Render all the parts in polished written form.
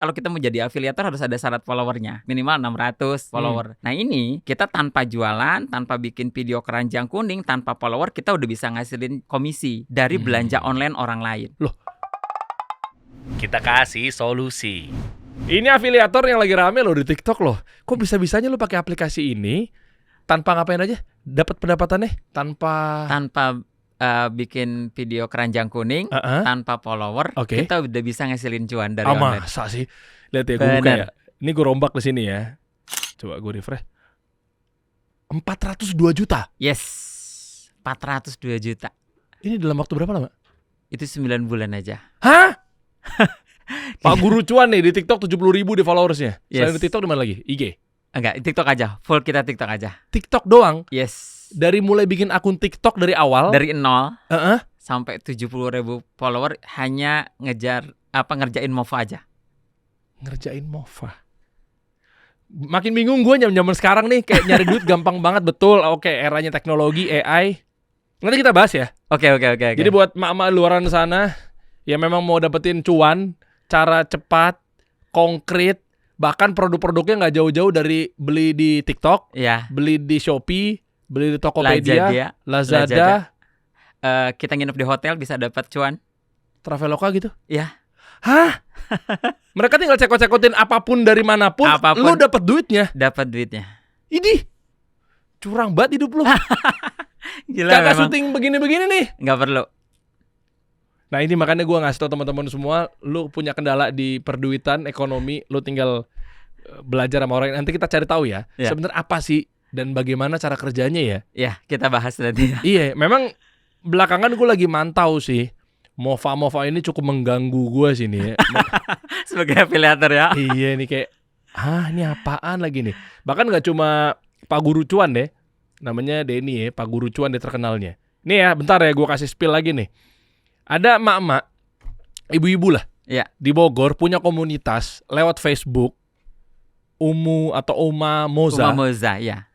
kalau kita mau jadi afiliator harus ada syarat followernya, minimal 600 follower. Nah ini kita tanpa jualan, tanpa bikin video keranjang kuning, tanpa follower, kita udah bisa ngasilin komisi dari belanja online orang lain. Loh, kita kasih solusi. Ini afiliator yang lagi rame loh di TikTok loh. Kok bisa-bisanya lo pakai aplikasi ini tanpa ngapain aja dapat pendapatannya? Tanpa bikin video keranjang kuning, tanpa follower, kita udah bisa ngasilin cuan dari online. Masa sih? Lihat ya, gue buka ya. Ini gue rombak di sini ya. Coba gue refresh. 402 juta. Yes, 402 juta. Ini dalam waktu berapa lama? Itu 9 bulan aja. Hah? Pak Guru Cuan nih di TikTok 70.000 di followersnya. Yes. Selain di TikTok di mana lagi? IG? Enggak, TikTok aja. Full kita TikTok aja. TikTok doang? Yes. Dari mulai bikin akun TikTok dari awal? Dari 0 sampai 70.000 follower hanya ngerjain MOVA aja. Ngerjain MOVA. Makin bingung gue zaman sekarang nih, kayak nyari duit gampang banget, betul. Oke, eranya teknologi, AI. Nanti kita bahas ya. Oke. Jadi buat mak-mak luaran sana yang memang mau dapetin cuan, cara cepat, konkret, bahkan produk-produknya nggak jauh-jauh dari beli di TikTok, beli di Shopee, beli di Tokopedia, Lazada. Kita nginep di hotel bisa dapat cuan. Traveloka gitu? Iya. Hah? Mereka tinggal cekot-cekotin apapun dari manapun, lu dapat duitnya. Dapat duitnya. Idih, curang banget hidup lu. Gila, kakak syuting begini-begini nih. Nggak perlu. Nah ini makanya gue ngasih tau teman-teman semua, lu punya kendala di perduitan, ekonomi, lu tinggal belajar sama orang. Nanti kita cari tahu ya. Sebenarnya apa sih dan bagaimana cara kerjanya ya? Iya, kita bahas nanti. Iya, memang belakangan gue lagi mantau sih. MOVA ini cukup mengganggu gue sih nih. Sebagai afiliator ya. Iya nih kayak, ini apaan lagi nih? Bahkan nggak cuma Pak Guru Cuan deh, namanya Denny ya, Pak Guru Cuan dia terkenalnya. Nih ya, bentar ya gue kasih spill lagi nih. Ada emak-emak, ibu-ibu lah, di Bogor punya komunitas lewat Facebook, Umu atau Uma Moza. Uma Moza, ya.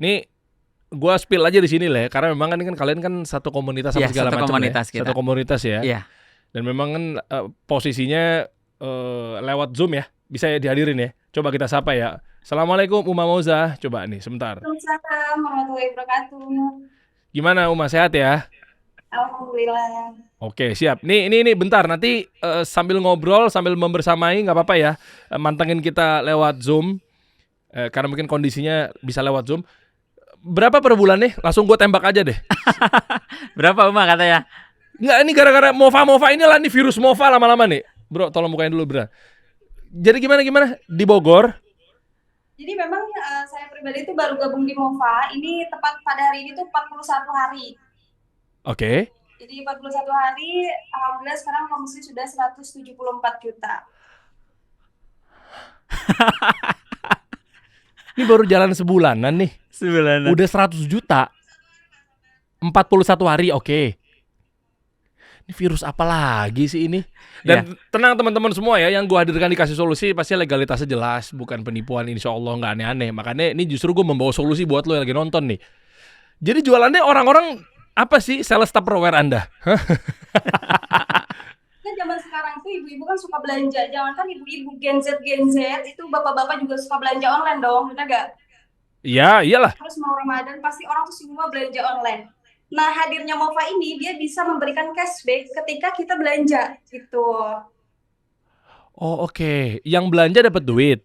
Nih, gue spill aja di sini lah ya, karena memang kan kalian kan satu komunitas sama segala macam ya. Satu komunitas ya. Iya. Dan memang kan posisinya lewat Zoom ya, bisa ya dihadirin ya. Coba kita sapa ya. Assalamualaikum Uma Moza. Coba nih sebentar. Waalaikumsalam warahmatullahi wabarakatuh. Gimana Uma, sehat ya? Alhamdulillah. Oke, siap. Nih bentar nanti sambil ngobrol, sambil membersamai nggak apa-apa ya. Mantengin kita lewat Zoom. Karena mungkin kondisinya bisa lewat Zoom. Berapa per bulan nih? Langsung gue tembak aja deh. Berapa Uma katanya? Nggak, ini gara-gara MOVA ini lah nih, virus MOVA lama-lama nih. Bro, tolong bukain dulu bro. Jadi gimana di Bogor? Jadi memang saya pribadi itu baru gabung di MOVA. Ini tepat pada hari ini tuh 41 hari. Oke. Jadi 41 hari, alhamdulillah sekarang komisi sudah 174 juta. Ini baru jalan sebulanan nih. Sebulanan. Udah 100 juta. 41 hari, oke. Ini virus apa lagi sih ini? Dan tenang teman-teman semua ya, yang gue hadirkan dikasih solusi pasti legalitasnya jelas, bukan penipuan, insya Allah nggak aneh-aneh. Makanya ini justru gue membawa solusi buat lo yang lagi nonton nih. Jadi jualannya orang-orang apa sih? Sales Tupperware Anda? Kan zaman sekarang tuh ibu-ibu kan suka belanja. Jangan kan ibu-ibu Gen Z itu bapak-bapak juga suka belanja online dong, benar gak? Iya, iyalah. Terus mau Ramadan pasti orang tuh semua belanja online. Nah, hadirnya MOVA ini dia bisa memberikan cashback ketika kita belanja gitu. Oh, oke. Yang belanja dapat duit.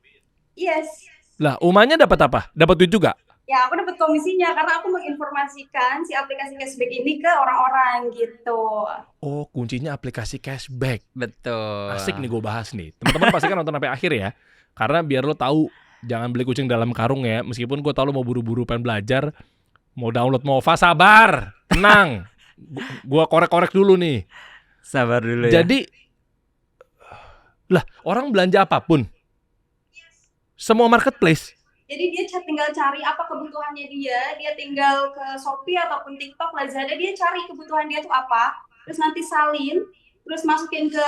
Yes. Lah, Umanya dapat apa? Dapat duit juga? Ya, aku dapat komisinya karena aku menginformasikan si aplikasi cashback ini ke orang-orang gitu. Oh, kuncinya aplikasi cashback. Betul. Asik nih gue bahas nih. Teman-teman pasti kan nonton sampai akhir ya. Karena biar lo tahu, jangan beli kucing dalam karung ya. Meskipun gue tahu lo mau buru-buru pengen belajar, mau download MOVA, sabar, tenang. Gue korek-korek dulu nih. Sabar dulu ya. Jadi, lah orang belanja apapun, semua marketplace. Jadi dia tinggal cari apa kebutuhannya dia tinggal ke Shopee ataupun TikTok, Lazada, dia cari kebutuhan dia tuh apa, terus nanti salin, terus masukin ke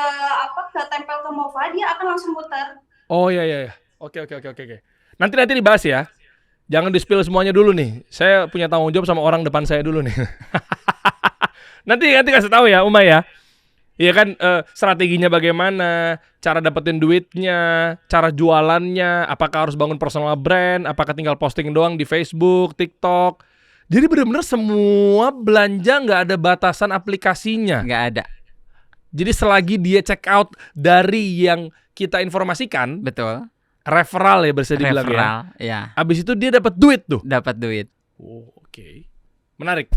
tempel ke MOVA, dia akan langsung muter. Oh iya. Oke. Nanti dibahas ya. Jangan di-spill semuanya dulu nih. Saya punya tanggung jawab sama orang depan saya dulu nih. Nanti kasih tahu ya, Uma ya. Iya kan, strateginya bagaimana, cara dapetin duitnya, cara jualannya, apakah harus bangun personal brand, apakah tinggal posting doang di Facebook, TikTok. Jadi benar-benar semua belanja nggak ada batasan aplikasinya. Nggak ada. Jadi selagi dia check out dari yang kita informasikan, Betul. referral ya bisa dibilang ya. Referral, ya. Abis itu dia dapat duit tuh. Dapat duit. Oh, oke. Menarik.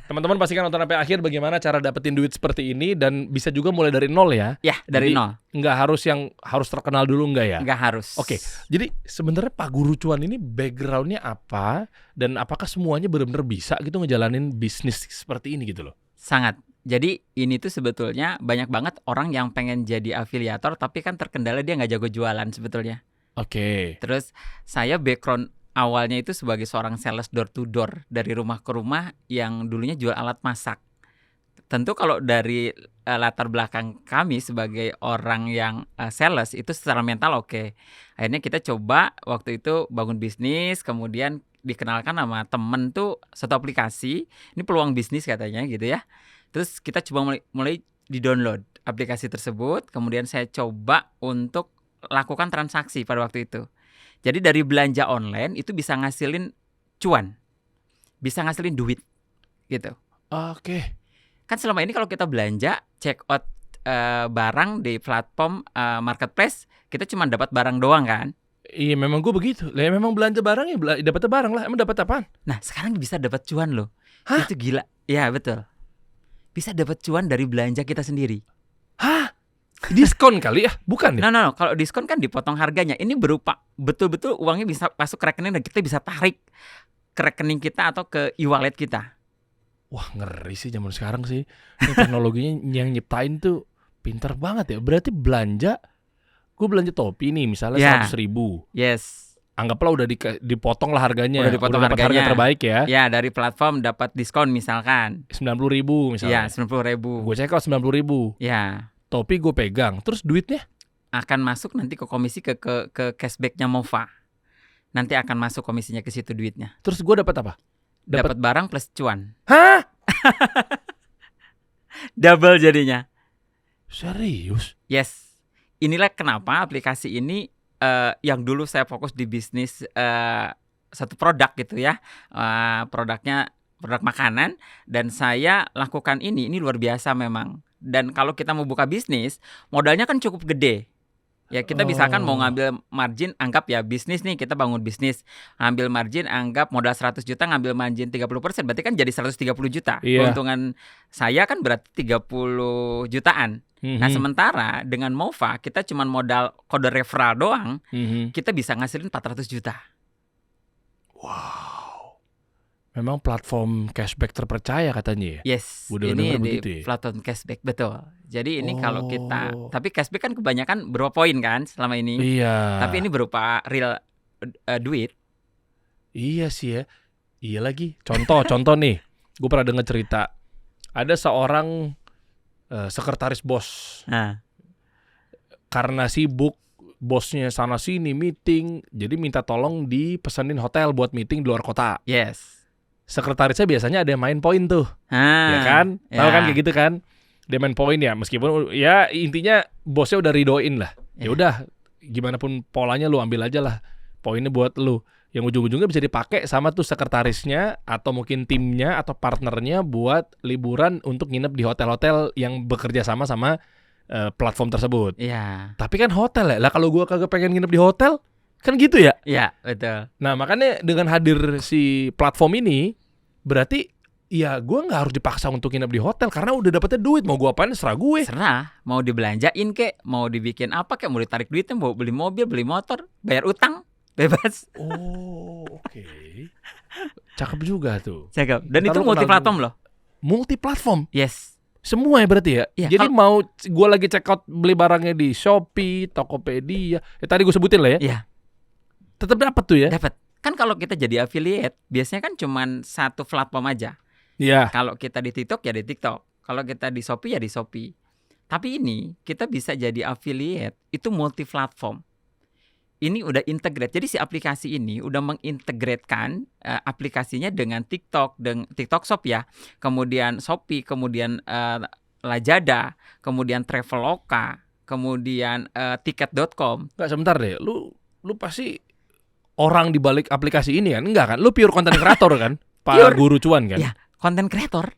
Teman-teman pastikan nonton sampai akhir bagaimana cara dapetin duit seperti ini dan bisa juga mulai dari nol ya. Ya, dari Jadi, nol. Nggak harus yang harus terkenal dulu nggak ya? Nggak harus. Oke. Jadi sebenarnya Pak Guru Cuan ini backgroundnya apa dan apakah semuanya benar-benar bisa gitu ngejalanin bisnis seperti ini gitu loh? Sangat. Jadi ini tuh sebetulnya banyak banget orang yang pengen jadi afiliator tapi kan terkendala dia nggak jago jualan sebetulnya. Oke. Terus saya background awalnya itu sebagai seorang sales door to door dari rumah ke rumah yang dulunya jual alat masak. Tentu kalau dari latar belakang kami sebagai orang yang sales itu secara mental oke. Akhirnya kita coba waktu itu bangun bisnis, kemudian dikenalkan sama temen tuh satu aplikasi. Ini peluang bisnis katanya gitu ya. Terus kita coba mulai di-download aplikasi tersebut. Kemudian saya coba untuk lakukan transaksi pada waktu itu. Jadi dari belanja online itu bisa ngasilin cuan, bisa ngasilin duit, gitu. Oke. Kan selama ini kalau kita belanja, check out barang di platform marketplace, kita cuma dapat barang doang kan. Iya memang gue begitu. Lah memang belanja barang ya dapatnya barang lah. Emang dapat apaan? Nah sekarang bisa dapat cuan loh. Hah? Itu gila. Ya betul. Bisa dapat cuan dari belanja kita sendiri. Hah? Diskon kali ya? Bukan ya? No. Kalau diskon kan dipotong harganya. Ini berupa betul-betul uangnya bisa masuk ke rekening dan kita bisa tarik ke rekening kita atau ke e-wallet kita. Wah ngeri sih zaman sekarang sih. Ini teknologinya yang nyiptain tuh pinter banget ya. Berarti belanja, gue belanja topi nih misalnya Ya. 100.000. Yes. Anggaplah udah dipotong lah harganya. Udah dipotong dapat harga harganya. terbaik ya. Ya dari platform dapat diskon misalkan. 90.000 Ya misalnya. 90.000. Gue check out 90.000. Ya Topi gue pegang. Terus duitnya? akan masuk nanti ke komisi ke cashbacknya Mova. Nanti akan masuk komisinya ke situ duitnya. Terus gue dapat apa? Dapat barang plus cuan. Hah? Double jadinya. Serius? Yes. Inilah kenapa aplikasi ini yang dulu saya fokus di bisnis satu produk gitu ya. Produknya produk makanan dan saya lakukan ini luar biasa memang. Dan kalau kita mau buka bisnis, modalnya kan cukup gede. Ya kita misalkan mau ngambil margin, anggap ya bisnis nih, kita bangun bisnis. Ngambil margin, anggap modal 100 juta, ngambil margin 30%, berarti kan jadi 130 juta. Iya. Keuntungan saya kan berarti 30 jutaan. Nah sementara dengan Mova, kita cuma modal kode referral doang, kita bisa ngasilin 400 juta. Wow. Memang platform cashback terpercaya katanya ya? Yes, Udah ini denger di begitu ya? platform cashback, betul. Jadi ini kalau kita, Oh. tapi cashback kan kebanyakan berupa poin kan selama ini. Iya. Tapi ini berupa real duit. Iya sih ya. Iya lagi. Contoh nih. Gue pernah dengar cerita. Ada seorang sekretaris bos. Nah, Karena sibuk, bosnya sana sini meeting, jadi minta tolong dipesenin hotel buat meeting di luar kota. yes. Sekretarisnya biasanya ada yang main poin tuh, ya kan? Tahu kan kayak gitu kan? Dia main poin ya, meskipun ya intinya bosnya udah ridoin lah. Ya udah, gimana pun polanya lu ambil aja lah. Poinnya buat lu. Yang ujung-ujungnya bisa dipakai sama tuh sekretarisnya atau mungkin timnya atau partnernya buat liburan untuk nginep di hotel-hotel yang bekerja sama platform tersebut. Iya. Tapi kan hotel ya. Lah kalau gua kagak pengen nginep di hotel, kan gitu ya. Iya, betul. Nah, makanya dengan hadir si platform ini berarti ya gua nggak harus dipaksa untuk nginep di hotel karena udah dapetnya duit. Mau gua apain serah gue. Serah, mau dibelanjain kek, mau dibikin apa kek, mau ditarik duitnya, mau beli mobil, beli motor, bayar utang, bebas. Oh, oke. Cakep juga tuh. Cakep. Dan Ntar itu lu kenal multi-platform loh. Multi-platform. Yes. Semua ya berarti ya? Iya, Jadi mau gue lagi check out beli barangnya di Shopee, Tokopedia, tadi gue sebutin lah ya. Iya. Tetap dapat tuh ya? Dapat. Kan kalau kita jadi affiliate, biasanya kan cuman satu platform aja. Iya. Kalau kita di TikTok ya di TikTok. Kalau kita di Shopee ya di Shopee. Tapi ini kita bisa jadi affiliate itu multi platform. Ini udah integrate. Jadi si aplikasi ini udah mengintegratkan aplikasinya dengan TikTok, dengan TikTok Shop ya. Kemudian Shopee, kemudian Lazada, kemudian Traveloka, kemudian tiket.com. Enggak, sebentar deh. Lu pasti orang di balik aplikasi ini kan? Enggak kan? Lu pure content creator kan? Pak Pure. Guru Cuan kan? Ya, konten kreator.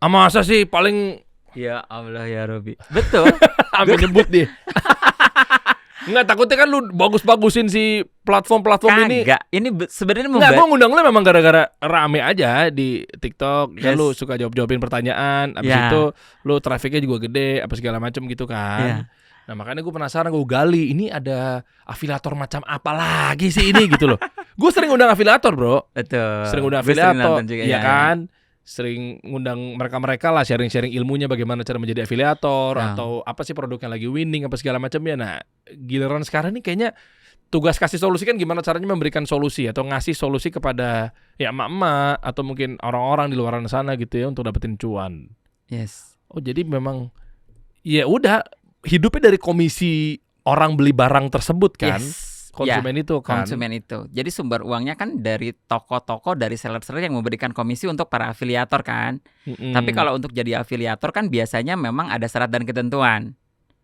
Masa sih paling Ya Allah ya Robi. Betul. ambil nyebut dia. Enggak, takutnya kan lu bagus-bagusin si platform-platform ini. Kagak. Ini sebenarnya Enggak, gua ngundang lu memang gara-gara rame aja di TikTok. Kan Yes. lu suka jawab-jawabin pertanyaan. Abis Ya. itu lu trafficnya juga gede, apa segala macam gitu kan. Ya. Nah, makanya gue penasaran, gue gali ini ada afiliator macam apa lagi sih ini gitu loh. Gue sering undang afiliator, bro. Betul. Sering undang Gue sering afiliator, nonton juga, iya ya. kan? Sering ngundang mereka-mereka lah sharing-sharing ilmunya bagaimana cara menjadi afiliator Ya. atau apa sih produk yang lagi winning apa segala macamnya. Nah, giliran sekarang nih kayaknya tugas kasih solusi kan gimana caranya memberikan solusi atau ngasih solusi kepada ya emak-emak atau mungkin orang-orang di luar sana gitu ya untuk dapetin cuan. Yes. Oh, jadi memang ya udah hidupnya dari komisi orang beli barang tersebut kan. Yes. Konsumen itu kan. Konsumen itu. Jadi sumber uangnya kan dari toko-toko, dari seller-seller yang memberikan komisi untuk para afiliator kan. Mm-mm. Tapi kalau untuk jadi afiliator kan biasanya memang ada syarat dan ketentuan.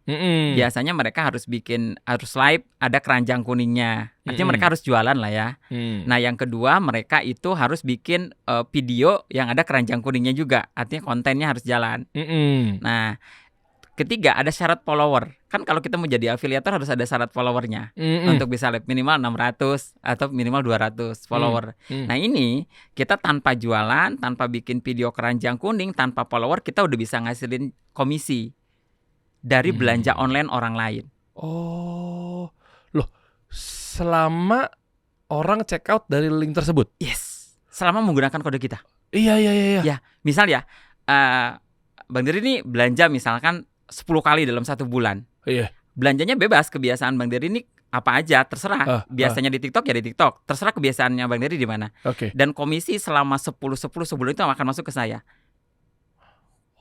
Mm-mm. Biasanya mereka harus live, ada keranjang kuningnya. Artinya mereka harus jualan lah ya. Nah, yang kedua mereka itu harus bikin video yang ada keranjang kuningnya juga. Artinya kontennya harus jalan. Mm-mm. Nah, ketiga ada syarat follower. Kan kalau kita mau jadi afiliator harus ada syarat followernya. Mm-mm. Untuk bisa live minimal 600 atau minimal 200 follower. Mm. Nah, ini kita tanpa jualan, tanpa bikin video keranjang kuning, tanpa follower kita udah bisa ngasilin komisi dari belanja online orang lain. Oh, loh, selama orang check out dari link tersebut. Yes. Selama menggunakan kode kita. Iya. Ya, misal ya, Bang Dery ini belanja misalkan 10 kali dalam 1 bulan. Iya. Belanjanya bebas, kebiasaan Bang Dery ini apa aja, terserah. Biasanya di TikTok ya di TikTok. Terserah kebiasaannya Bang Dery di mana. Oke. Dan komisi selama 10 sebulan itu akan masuk ke saya.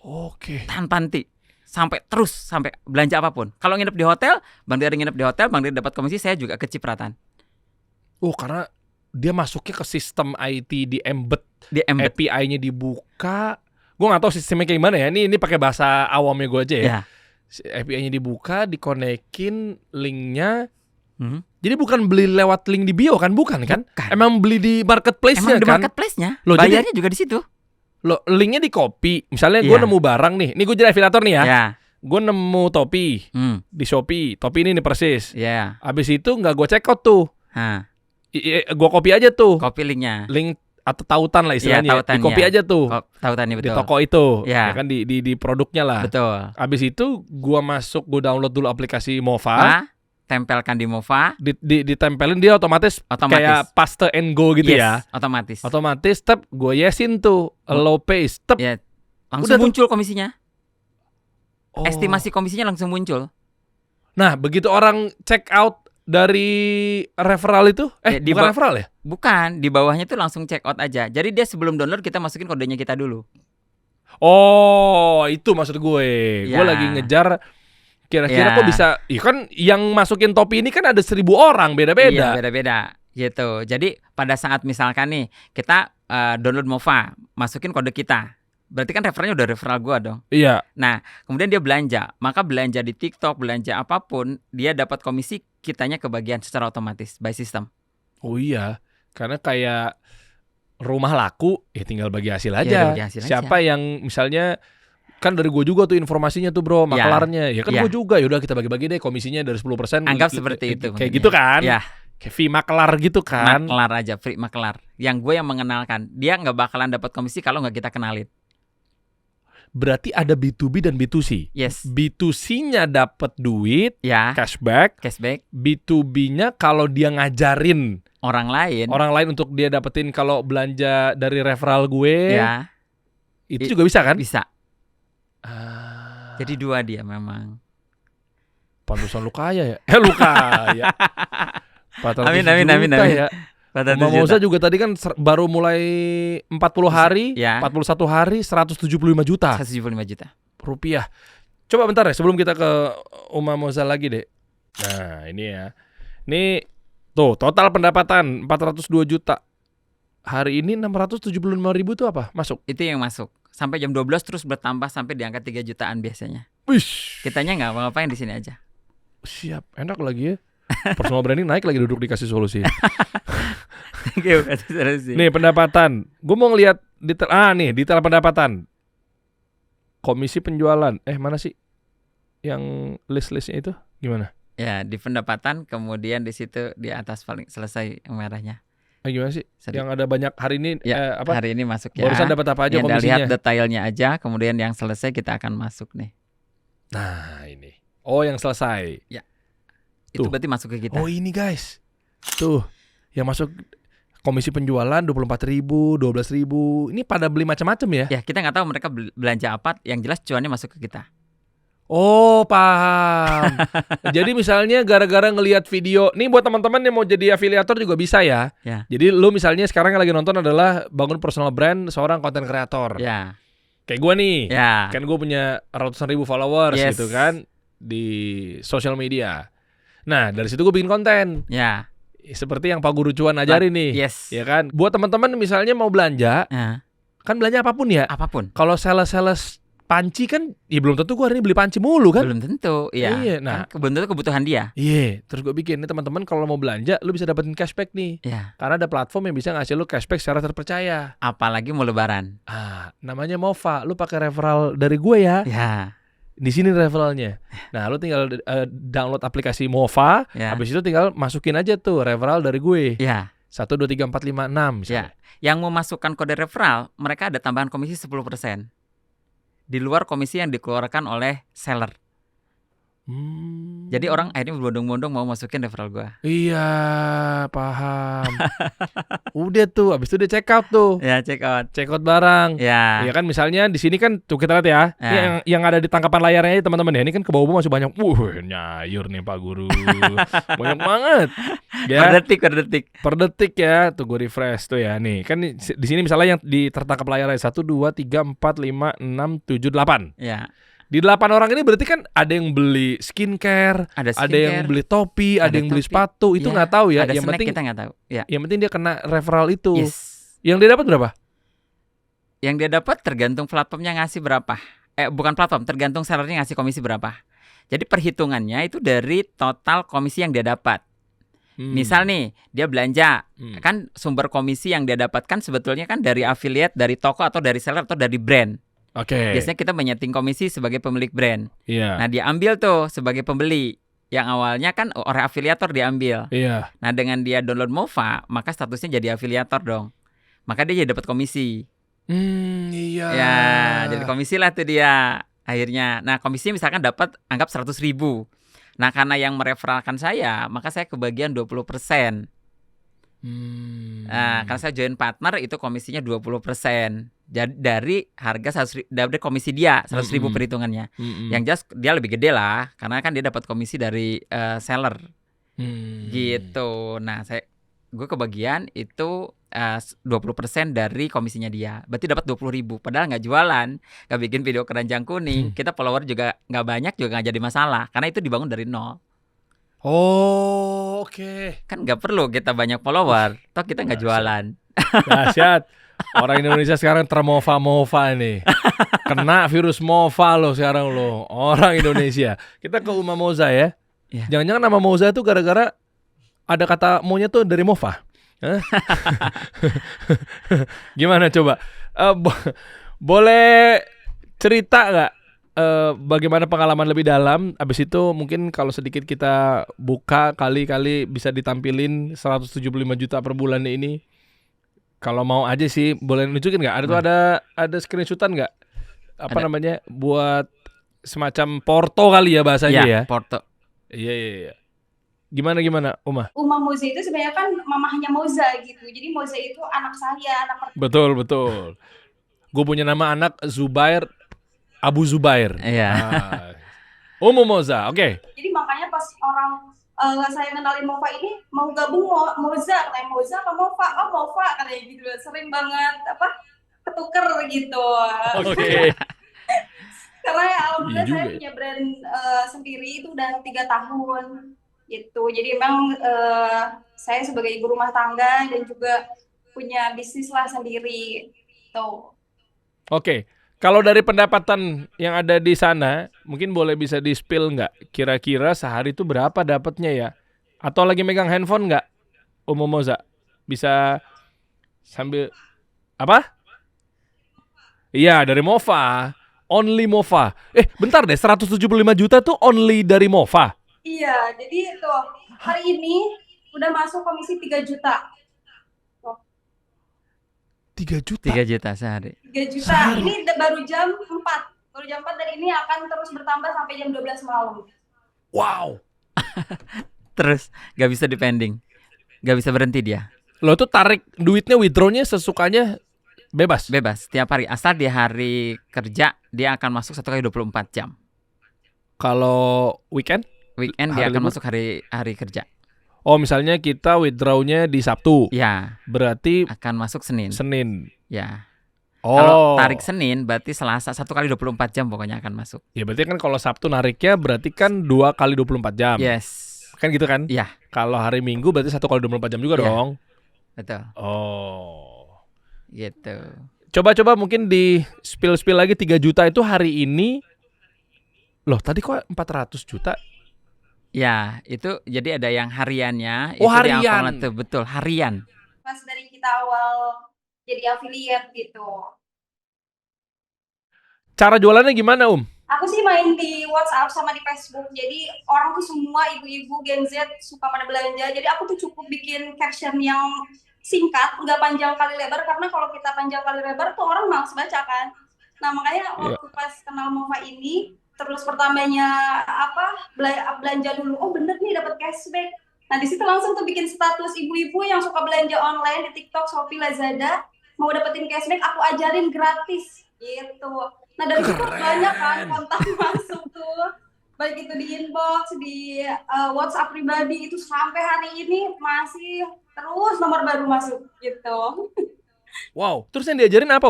Oke. Tanpa henti. Sampai belanja apapun. Kalau nginep di hotel, Bang Dery nginep di hotel, Bang Dery dapat komisi, saya juga kecipratan. Oh, karena dia masuknya ke sistem IT di embed. Di embed. API-nya dibuka. Gue nggak tahu sistemnya kayak gimana ya. Ini pakai bahasa awamnya gue aja ya. Ya. API-nya dibuka, dikonekin linknya. Mhm. Jadi bukan beli lewat link di bio kan? Bukan kan? Bukan. Emang beli di marketplace-nya Emang di kan? marketplace-nya. Loh, jadi- Bayarnya juga di situ. Lo linknya di copy. Misalnya gue Iya. nemu barang nih. Ini gue jadi afiliator nih ya. Ya. Gue nemu topi di Shopee. Topi ini nih persis. Ya. Abis itu nggak gue check out tuh. Nah, Gue copy aja tuh. copy linknya. Link atau tautan lah istilahnya. Iya, tautan, Di copy ya. aja tuh. Tautannya Di betul. toko itu. Iya. Ya kan di produknya lah. Betul. Abis itu gue masuk, gue download dulu aplikasi Mova. Nah, tempelkan di Mova. Ditempelin dia otomatis kayak paste and go gitu ya. Otomatis. Otomatis step gue yesin tuh allow pay step. Ya, langsung Udah tuh. muncul komisinya. Oh. Estimasi komisinya langsung muncul. Nah, begitu orang check out dari referral itu, Ya, di bukan referral ya? Bukan, di bawahnya tuh langsung check out aja. Jadi dia sebelum download kita masukin kodenya kita dulu. Oh, itu maksud gue. Gue Ya. lagi ngejar kira-kira Ya. kok bisa. Iya kan yang masukin topi ini kan ada 1.000 orang, Iya, beda-beda. beda-beda gitu. Jadi pada saat misalkan nih kita download Mova, masukin kode kita. Berarti kan referennya udah referral gua dong. Iya. Nah, kemudian dia belanja. Maka belanja di TikTok, belanja apapun, dia dapat komisi, kitanya kebagian secara otomatis by system. Oh iya. Karena kayak rumah laku, ya tinggal bagi hasil Ya, aja. bagi hasil aja. Siapa yang misalnya kan dari gue juga tuh informasinya tuh bro, maklarnya. Ya kan Ya. gue juga, yaudah kita bagi-bagi deh komisinya dari 10%. Anggap seperti itu. Kayak makanya. gitu kan. Ya, Kayak fee maklar gitu kan. maklar aja, free maklar. Yang gue yang mengenalkan. Dia nggak bakalan dapat komisi kalau nggak kita kenalin. Berarti ada B2B dan B2C. Yes. B2C-nya dapat duit, Ya, cashback. cashback. B2B-nya kalau dia ngajarin Orang lain. orang lain untuk dia dapetin kalau belanja dari referral gue, Ya, itu juga bisa kan? bisa. Ah, Jadi 2 dia memang. pantesan lu kaya ya? Lu kaya. 400 Amin. juta ya. Pada Mbak Moza juga tadi kan baru mulai 40 hari, Ya. 41 hari, 175 juta 175 juta. rupiah. Coba bentar ya, sebelum kita ke Uma Moza lagi deh. Nah ini ya. Ini tuh total pendapatan 402 juta. Hari ini 675 ribu tuh apa? Masuk? Itu yang masuk. sampai jam 12 terus bertambah sampai di angka 3 jutaan biasanya. Wish. Kitanya nggak ngapain di sini aja. Siap, enak lagi ya. Personal branding naik lagi duduk dikasih solusi. Thank you, kasih solusi. Nih pendapatan. Gue mau ngeliat detail. Nih detail pendapatan. Komisi penjualan. Mana sih yang list-listnya itu? Gimana? Ya, di pendapatan, kemudian di situ di atas paling selesai yang merahnya. Gimana sih? Sedih. Yang ada banyak hari ini Ya, hari ini masuk ya. Barusan dapat apa aja Ini Anda komisinya? lihat detailnya aja, kemudian yang selesai kita akan masuk nih. Nah, ini. Oh, yang selesai. Itu Tuh. berarti masuk ke kita. Oh, ini guys. Tuh, yang masuk komisi penjualan 24.000, 12.000. Ini pada beli macam-macam ya? Ya, kita nggak tahu mereka belanja apa, yang jelas cuannya masuk ke kita. Oh, paham. Jadi misalnya gara-gara ngelihat video, nih buat teman-teman yang mau jadi afiliator juga bisa ya. Ya. Jadi lu misalnya sekarang yang lagi nonton adalah bangun personal brand seorang konten kreator. Ya. Kayak gue nih. Ya. Kan gue punya ratusan ribu followers Yes. gitu kan di sosial media. Nah, dari situ gue bikin konten. Ya. Seperti yang Pak Guru Cuan ajarin nih. Yes. Ya kan? Buat teman-teman misalnya mau belanja, Ya. kan belanja apapun ya. Apapun. Kalau sales-sales panci kan, ya belum tentu gue hari ini beli panci mulu kan. Belum tentu. Iya. Iya, nah. Kan belum tentu kebutuhan dia. Iya, terus gue bikin nih teman-teman kalau mau belanja, lu bisa dapetin cashback nih. Ya. Karena ada platform yang bisa ngasih lu cashback secara terpercaya. Apalagi mau lebaran. Namanya Mova. Lu pakai referral dari gue ya. Ya. Di sini referralnya. Nah, lu tinggal download aplikasi Mova. Ya. Habis itu tinggal masukin aja tuh referral dari gue. Ya. 1, 2, 3, 4, 5, 6 misalnya. Ya. Yang mau masukkan kode referral, mereka ada tambahan komisi 10%. Di luar komisi yang dikeluarkan oleh seller. Jadi orang akhirnya berbondong-bondong mau masukin referral gua. Iya, paham. Udah tuh, abis itu dia check out tuh. Ya, check out. Check out barang. Ya. Ya kan misalnya di sini kan tuh kita lihat ya. Ya. Ini yang ada di tangkapan layarnya aja teman-teman ya. Ini kan ke bawah masih banyak. Nyayur nih Pak Guru. Banyak banget. Ya. Per detik. Per detik ya. Tuh gue refresh tuh ya. Nih kan di sini misalnya yang di tertangkap layarnya 1, 2, 3, 4, 5, 6, 7, 8. Ya. Di 8 orang ini berarti kan ada yang beli skincare, ada yang beli topi, ada yang beli topi. sepatu. Itu Ya, nggak tahu ya. Ada Yang snack penting kita nggak tahu. Ya. yang penting dia kena referral itu. Yes. Yang dia dapat berapa? Yang dia dapat tergantung platformnya ngasih berapa. Bukan platform, tergantung sellernya ngasih komisi berapa. Jadi perhitungannya itu dari total komisi yang dia dapat. Misal nih, dia belanja, kan sumber komisi yang dia dapatkan sebetulnya kan dari affiliate, dari toko atau dari seller atau dari brand. Oke. Biasanya kita menyeting komisi sebagai pemilik brand. Iya. Nah, dia ambil tuh sebagai pembeli. Yang awalnya kan oleh afiliator diambil. Iya. Nah, dengan dia download Mova, maka statusnya jadi afiliator dong. Maka dia jadi dapat komisi. Iya. Ya, jadi komisi lah tuh dia akhirnya. Nah, komisi misalkan dapat anggap 100.000. Nah, karena yang mereferalkan saya, maka saya kebagian 20%. Nah, karena saya join partner itu komisinya 20%. Jadi dari harga 100.000, dari komisi dia 100.000 perhitungannya. Yang jelas dia lebih gede lah, karena kan dia dapat komisi dari seller. Gitu. Nah, gue kebagian itu 20% dari komisinya dia. Berarti dapat 20.000. Padahal nggak jualan, nggak bikin video keranjang kuning. Kita follower juga nggak banyak, juga nggak jadi masalah. Karena itu dibangun dari nol. Oh, oke. Kan nggak perlu kita banyak follower. Toh kita nggak jualan. Dahsyat. Orang Indonesia sekarang termova-mova nih. Kena virus mova lo sekarang lo. Orang Indonesia. Kita ke Uma Moza ya. Ya. Jangan-jangan nama Moza itu gara-gara ada kata maunya tuh dari mova. Hah? Gimana coba? Boleh cerita nggak bagaimana pengalaman lebih dalam? Abis itu mungkin kalau sedikit kita buka kali-kali bisa ditampilin 175 juta per bulan ini. Kalau mau aja sih boleh nunjukin nggak? Ada tuh ada screenshotan nggak? Apa namanya? Buat semacam porto kali ya bahasanya ya? Porto. Iya. Gimana Uma? Uma Moza itu sebenarnya kan mamahnya Moza gitu. Jadi Moza itu anak saya, anak Betul. Gue punya nama anak Zubair, Abu Zubair. Iya. Uma Moza, oke. Jadi makanya pas orang saya kenalin Mova ini mau gabung Moza, katanya Moza apa Mova? Oh Mova katanya gitu. Sering banget ketuker gitu. Oke. Karena ya alhamdulillah Iya juga saya ya. punya brand sendiri itu udah 3 tahun gitu. Jadi emang saya sebagai ibu rumah tangga dan juga punya bisnis lah sendiri tuh. Oke. Kalau dari pendapatan yang ada di sana, mungkin boleh bisa di-spill nggak? Kira-kira sehari itu berapa dapatnya ya? Atau lagi megang handphone nggak, Moza? Bisa sambil apa? Iya, dari Mova. Only Mova. Bentar deh, 175 juta tuh only dari Mova. Iya, jadi tuh hari ini udah masuk komisi 3 juta. 3 juta? 3 juta sehari. 3 juta. Sehari. Ini baru jam 4. Baru jam 4 dan ini akan terus bertambah sampai jam 12 malam. Wow. Terus gak bisa dipending, gak bisa berhenti dia. Lo tuh tarik duitnya, withdrawnya sesukanya bebas? Bebas tiap hari, asal di hari kerja dia akan masuk 1 kali 24 jam. Kalau weekend? Weekend Hari dia akan libur? masuk hari kerja. Oh, misalnya kita withdrawnya di Sabtu. Ya, Berarti akan masuk Senin. Senin. Ya. Oh. Kalau tarik Senin berarti Selasa 1 kali 24 jam pokoknya akan masuk. Ya berarti kan kalau Sabtu nariknya berarti kan 2 kali 24 jam. Yes. Kan gitu kan? Iya. Kalau hari Minggu berarti 1 kali 24 jam juga Iya. dong. Betul. Oh. Gitu. Coba mungkin di spill lagi 3 juta itu hari ini. Loh, tadi kok 400 juta? Ya, itu jadi ada yang hariannya. Oh, itu di harian. Alfamart tuh, betul, harian. Pas dari kita awal jadi affiliate gitu. Cara jualannya gimana, Aku sih main di WhatsApp sama di Facebook. Jadi orang tuh semua ibu-ibu Gen Z suka pada belanja. Jadi aku tuh cukup bikin caption yang singkat, nggak panjang kali lebar. Karena kalau kita panjang kali lebar tuh orang malas baca kan. Nah makanya waktu pas kenal Mova ini, terus pertamanya belanja dulu. Oh bener nih dapat cashback. Nah di situ langsung tuh bikin status ibu-ibu yang suka belanja online di TikTok, Shopee, Lazada, mau dapetin cashback, aku ajarin gratis gitu. Nah dari situ banyak kan kontak masuk tuh, baik itu di inbox, di WhatsApp pribadi, itu sampai hari ini masih terus nomor baru masuk gitu. Wow, terus yang diajarin apa,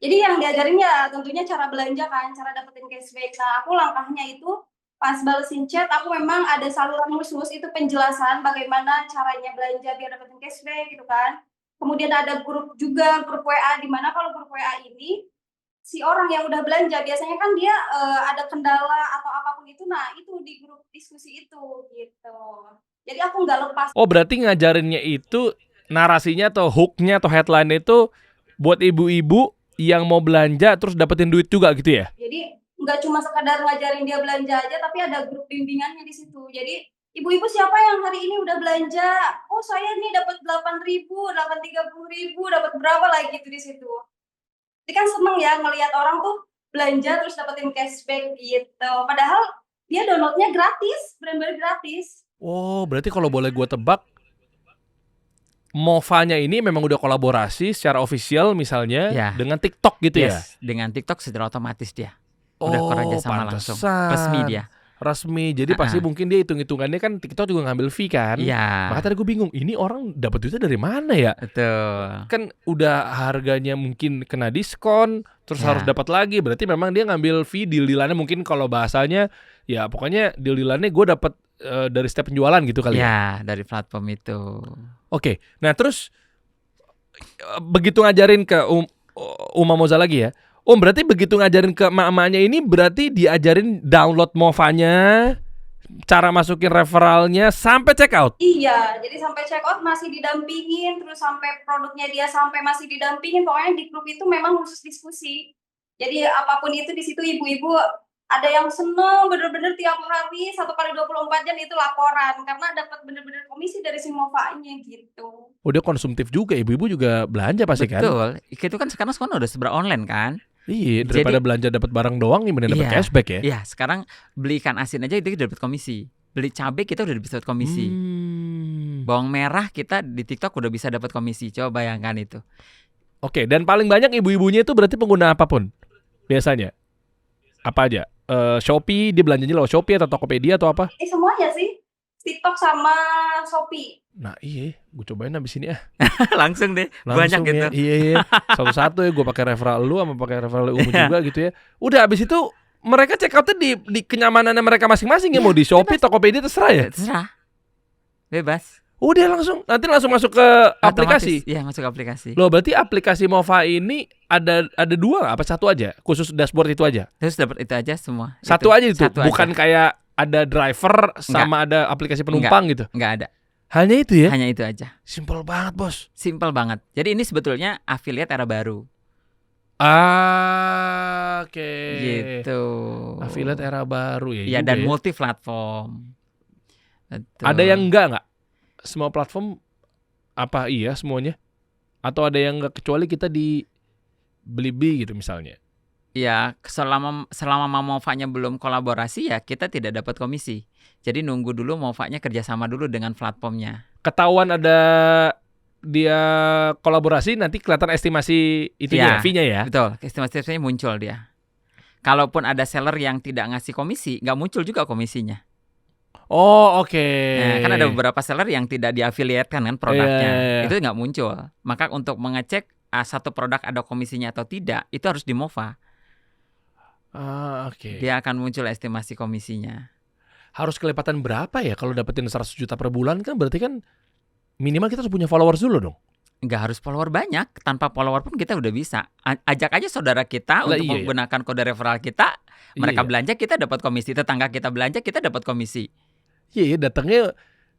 Jadi yang diajarin ya tentunya cara belanja kan, cara dapetin cashback. Nah aku langkahnya itu pas balesin chat, aku memang ada saluran khusus, itu penjelasan bagaimana caranya belanja biar dapetin cashback gitu kan. Kemudian ada grup juga, grup WA, di mana kalau grup WA ini si orang yang udah belanja biasanya kan dia ada kendala atau apapun itu, nah itu di grup diskusi itu gitu. Jadi aku nggak lepas. Oh, berarti ngajarinnya itu narasinya atau hooknya atau headline itu buat ibu-ibu yang mau belanja terus dapetin duit juga gitu ya? Jadi nggak cuma sekadar ngajarin dia belanja aja, tapi ada grup bimbingannya di situ. Jadi ibu-ibu siapa yang hari ini udah belanja? Oh saya nih dapat 8.000, 830.000, dapat berapa lagi gitu di situ. Jadi kan seneng ya ngelihat orang tuh belanja terus dapetin cashback gitu. Padahal dia downloadnya gratis, benar-benar gratis. Oh, berarti kalau boleh gue tebak, Movanya ini memang udah kolaborasi secara official misalnya Ya. dengan TikTok gitu ya? Yes, dengan TikTok secara otomatis dia. Udah kerja sama langsung. pantesan. Resmi dia. Resmi, jadi pasti mungkin dia hitung-hitungannya kan TikTok juga ngambil fee kan? Iya. Maka tadi gue bingung, ini orang dapat duitnya dari mana ya? Betul. Kan udah harganya mungkin kena diskon, terus Ya. harus dapat lagi. Berarti memang dia ngambil fee, deal-dealannya mungkin kalau bahasanya ya pokoknya deal-dealannya gue dapat dari setiap penjualan gitu kali ya. Ya, dari platform itu. Oke, nah terus begitu ngajarin ke Uma Moza lagi ya. Berarti begitu ngajarin ke emak-emaknya ini berarti diajarin download Movanya, cara masukin referralnya sampai check out. Iya, jadi sampai check out masih didampingin, terus sampai produknya dia sampai masih didampingin. Pokoknya di grup itu memang khusus diskusi. Jadi apapun itu di situ ibu-ibu ada yang seneng bener-bener tiap hari 1 kali 24 jam itu laporan karena dapat bener-bener komisi dari si Movanya gitu. Oh, dia konsumtif juga, ibu-ibu juga belanja pasti kan? Betul. Itu kan sekarang semua udah sebar online kan? Iya, daripada belanja dapat barang doang nih mending dapat Iya. cashback ya. Iya, sekarang beli ikan asin aja itu dapat komisi. Beli cabai kita udah bisa dapat komisi. Bawang merah kita di TikTok udah bisa dapat komisi. Coba bayangkan itu. Oke, dan paling banyak ibu-ibunya itu berarti pengguna apapun biasanya? Apa aja? Shopee, dia belanjanya lewat Shopee atau Tokopedia atau apa? Semuanya sih. TikTok sama Shopee. Nah iya, gue cobain abis ini Langsung deh, banyak Langsung gitu. ya, iya. Satu-satu ya, gue pakai referral lu sama pakai referral Umu juga gitu ya. Udah abis itu mereka check outnya di kenyamanannya mereka masing-masing ya, mau di Shopee, Tokopedia terserah ya. Terserah. Bebas. Udah langsung masuk ke aplikasi. Iya, masuk aplikasi. Loh, berarti aplikasi Mova ini ada dua apa satu aja? Khusus dashboard itu aja? Terus dapat itu aja semua. Satu aja itu? Satu Bukan aja. kayak ada driver sama ada aplikasi penumpang gitu? Enggak ada. Hanya itu ya? Hanya itu aja. Simpel banget, Bos. Simpel banget. Jadi ini sebetulnya affiliate era baru. Oke. Gitu. Affiliate era baru ya. Iya, juga dan ya. multi platform. Betul. Ada yang enggak? Semua platform apa iya semuanya? Atau ada yang enggak kecuali kita di Blibli gitu misalnya? Ya, selama Mova-nya belum kolaborasi ya kita tidak dapat komisi. Jadi nunggu dulu Mova-nya kerjasama dulu dengan platformnya. Ketahuan ada dia kolaborasi nanti kelihatan estimasi itunya, Ya, fee-nya ya. Betul, estimasi-estimasinya muncul dia. Kalaupun ada seller yang tidak ngasih komisi, nggak muncul juga komisinya. Oh, oke. Nah, kan ada beberapa seller yang tidak diafiliatkan kan produknya. Iya. Itu nggak muncul. Maka untuk mengecek satu produk ada komisinya atau tidak, itu harus di Mova. Oke. Dia akan muncul estimasi komisinya. Harus kelipatan berapa ya kalau dapetin 100 juta per bulan kan berarti kan minimal kita harus punya followers dulu dong. Nggak harus follower banyak, tanpa follower pun kita udah bisa. Ajak aja saudara kita Lah, untuk iya. menggunakan kode referral kita. Mereka Iya. belanja, kita dapat komisi. Tetangga kita belanja, kita dapat komisi. Iya, datangnya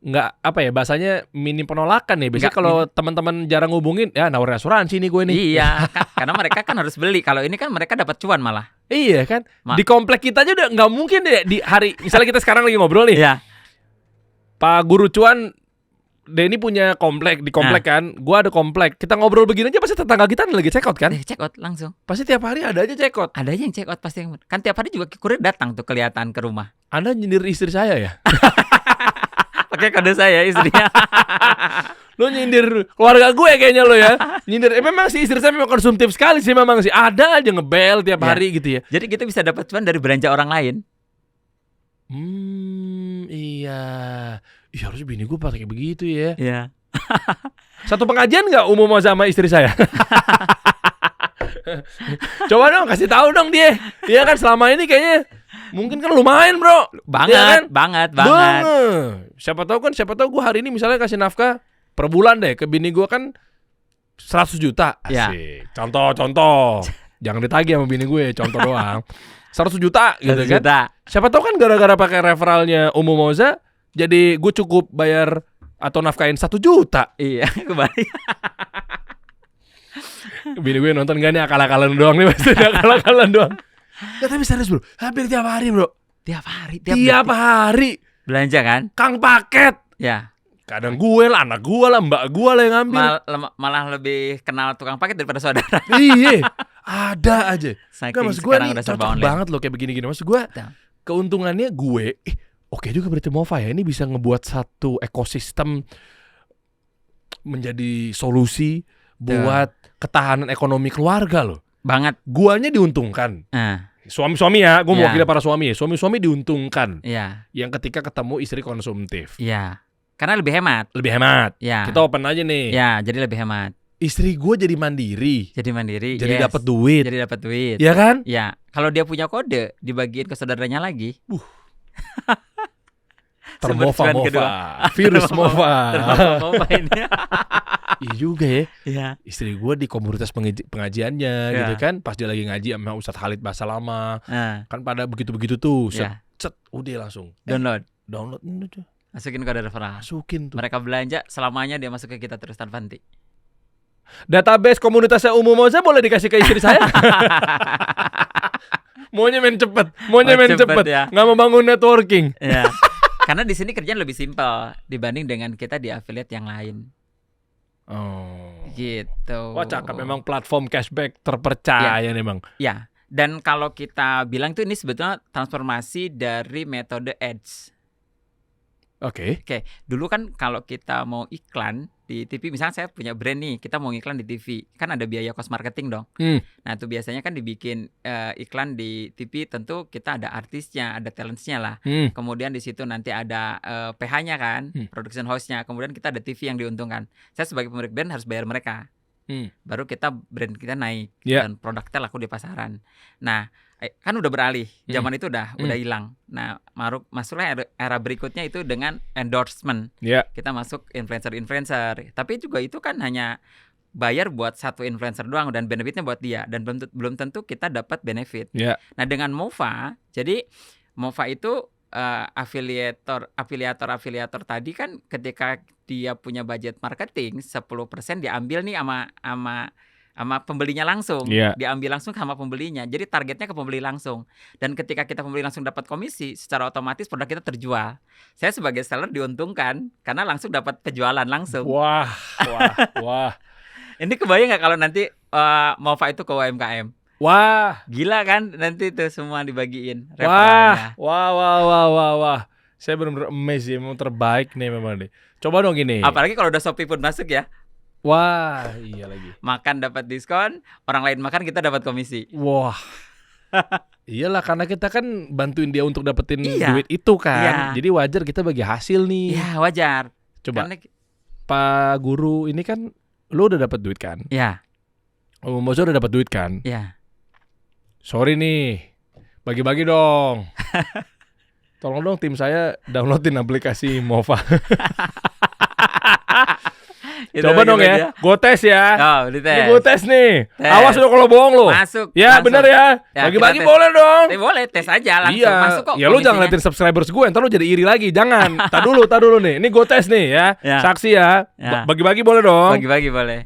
nggak apa ya bahasanya minim penolakan ya. Biasanya Nggak, kalau teman-teman jarang ngubungin, ya nawarin asuransi nih gue nih. Iya, karena mereka kan harus beli. Kalau ini kan mereka dapat cuan malah. Iya kan. Di komplek kita aja udah nggak mungkin deh di hari misalnya kita sekarang lagi ngobrol nih. Iya. Pak Guru Cuan Denny punya komplek, di komplek kan, gua ada komplek. Kita ngobrol begini aja pasti tetangga kita lagi check out kan? Check out langsung. Pasti tiap hari ada aja check out. Ada aja yang check out pasti. Kan tiap hari juga kurir datang tuh kelihatan ke rumah. Anda nyindir istri saya ya? Pakai kode saya istrinya. Lo nyindir keluarga gue kayaknya lo ya. Nyindir. Memang sih istri saya memang konsumtif sekali sih memang sih. Ada aja ngebel tiap Ya. hari gitu ya. Jadi kita bisa dapat cuan dari belanja orang lain. Iya. Ih, harusnya bini gue pakai begitu ya. Iya. Satu pengajian nggak umum sama istri saya? Coba dong kasih tahu dong dia. Dia kan selama ini kayaknya mungkin kan lumayan bro. Banget, Dia kan? banget. Siapa tahu gue hari ini misalnya kasih nafkah per bulan deh ke bini gue kan 100 juta. Ya. Asik. Contoh. Jangan ditagih sama bini gue, contoh doang. 100 juta gitu 100 kan. juta. Siapa tahu kan gara-gara pakai referralnya Umu Moza, jadi gue cukup bayar atau nafkahin 1 juta. Iya, kembali. Bini gue nonton gak nih akal-akalan doang nih, pasti akal-akalan doang. Ya tapi serius bro, hampir tiap hari bro. Tiap hari, Tiap hari. belanja kan? Kang paket. Ya. Kadang gue lah, anak gue lah, mbak gue lah yang ngambil. Malah lebih kenal tukang paket daripada saudara. Iya, ada aja. Saking Gak, maksud gue sekarang nih udah serba cocok online. banget loh kayak begini-gini. Maksud gue Betul. keuntungannya gue, oke juga berarti Mova ya. Ini bisa ngebuat satu ekosistem menjadi solusi buat ketahanan ekonomi keluarga loh. Banget. Guanya diuntungkan. Suami-suami ya, gue mau Ya. wakili para suami ya. Suami-suami diuntungkan. Iya. Yang ketika ketemu istri konsumtif. Iya. Karena lebih hemat. Lebih hemat. Ya. Kita open aja nih. Ya, jadi lebih hemat. Istri gue jadi mandiri. Jadi mandiri. Jadi yes. dapat duit. Jadi dapat duit. Iya kan? Ya, kalau dia punya kode dibagiin ke saudaranya lagi. Sumber cuan kedua. Virus Mova. Mova ini. Iya juga ya. Iya. Istri gue di komunitas pengajiannya Ya. gitu kan. Pas dia lagi ngaji sama Ustadz Khalid Bahasa Lama. Nah, Kan pada begitu-begitu tuh. ya. Udah langsung. Download. Download. Masukin kode referral. Masukin tuh. Mereka belanja selamanya dia masuk ke kita terus tanpa henti. Database komunitasnya Umu Moza boleh dikasih ke istri saya. Maunya main cepet. cepet ya. Nggak mau bangun networking. Ya. Karena di sini kerjaan lebih simpel dibanding dengan kita di affiliate yang lain. Oh. Gitu. Wah cakep, memang platform cashback terpercaya nih bang. Ya. Dan kalau kita bilang tuh ini sebetulnya transformasi dari metode ads. Oke. Oke, dulu kan kalau kita mau iklan di TV, misalnya saya punya brand nih, kita mau iklan di TV, kan ada biaya cost marketing dong. Nah itu biasanya kan dibikin iklan di TV, tentu kita ada artisnya, ada talentsnya lah. Kemudian di situ nanti ada PH-nya kan, production house-nya. Kemudian kita ada TV yang diuntungkan. Saya sebagai pemilik brand harus bayar mereka. Baru brand kita naik Yeah. dan produknya laku di pasaran. Nah kan udah beralih. Zaman itu udah hilang. Nah, masuklah era berikutnya itu dengan endorsement. Ya. Kita masuk influencer. Tapi juga itu kan hanya bayar buat satu influencer doang dan benefitnya buat dia dan belum tentu kita dapat benefit. Ya. Nah, dengan Mova, jadi Mova itu afiliator tadi kan ketika dia punya budget marketing 10% diambil nih sama pembelinya langsung. Iya. Diambil langsung sama pembelinya. Jadi targetnya ke pembeli langsung. Dan ketika kita pembeli langsung dapat komisi, secara otomatis produk kita terjual. Saya sebagai seller diuntungkan karena langsung dapat penjualan langsung. Wah. Ini kebayang nggak kalau nanti Mova itu ke UMKM? Wah. Gila kan nanti itu semua dibagiin Wah. referralnya. Wah. Saya benar-benar amazed ya, memang terbaik nih memang nih. Coba dong gini. Apalagi kalau udah Shopee pun masuk ya. Wah, iya lagi. Makan dapat diskon, orang lain makan kita dapat komisi. Wah. Iyalah, karena kita kan bantuin dia untuk dapetin Iya. duit itu kan. Iya. Jadi wajar kita bagi hasil nih. Ya wajar. Coba Karena, Pak Guru ini kan lu udah dapat duit kan? ya, Om Bozo udah dapat duit kan? ya. Sorry nih. Bagi-bagi dong. Tolong dong tim saya downloadin aplikasi Mova. Itu Coba dong bagi-bagi ya. Gue tes ya. Oh, Ini dites. gue tes nih. Tes. Awas lo kalau bohong lo. Masuk. Ya langsung. bener ya. Ya, Bagi-bagi kita tes. boleh dong. Boleh tes aja langsung. Iya. Masuk kok. Ya lu jangan komisinya. liatin subscribers gue, ntar lu jadi iri lagi. Jangan. Tar dulu nih. Ini gue tes nih ya. Ya. Saksi ya. Ya. Bagi-bagi boleh dong. Bagi-bagi boleh.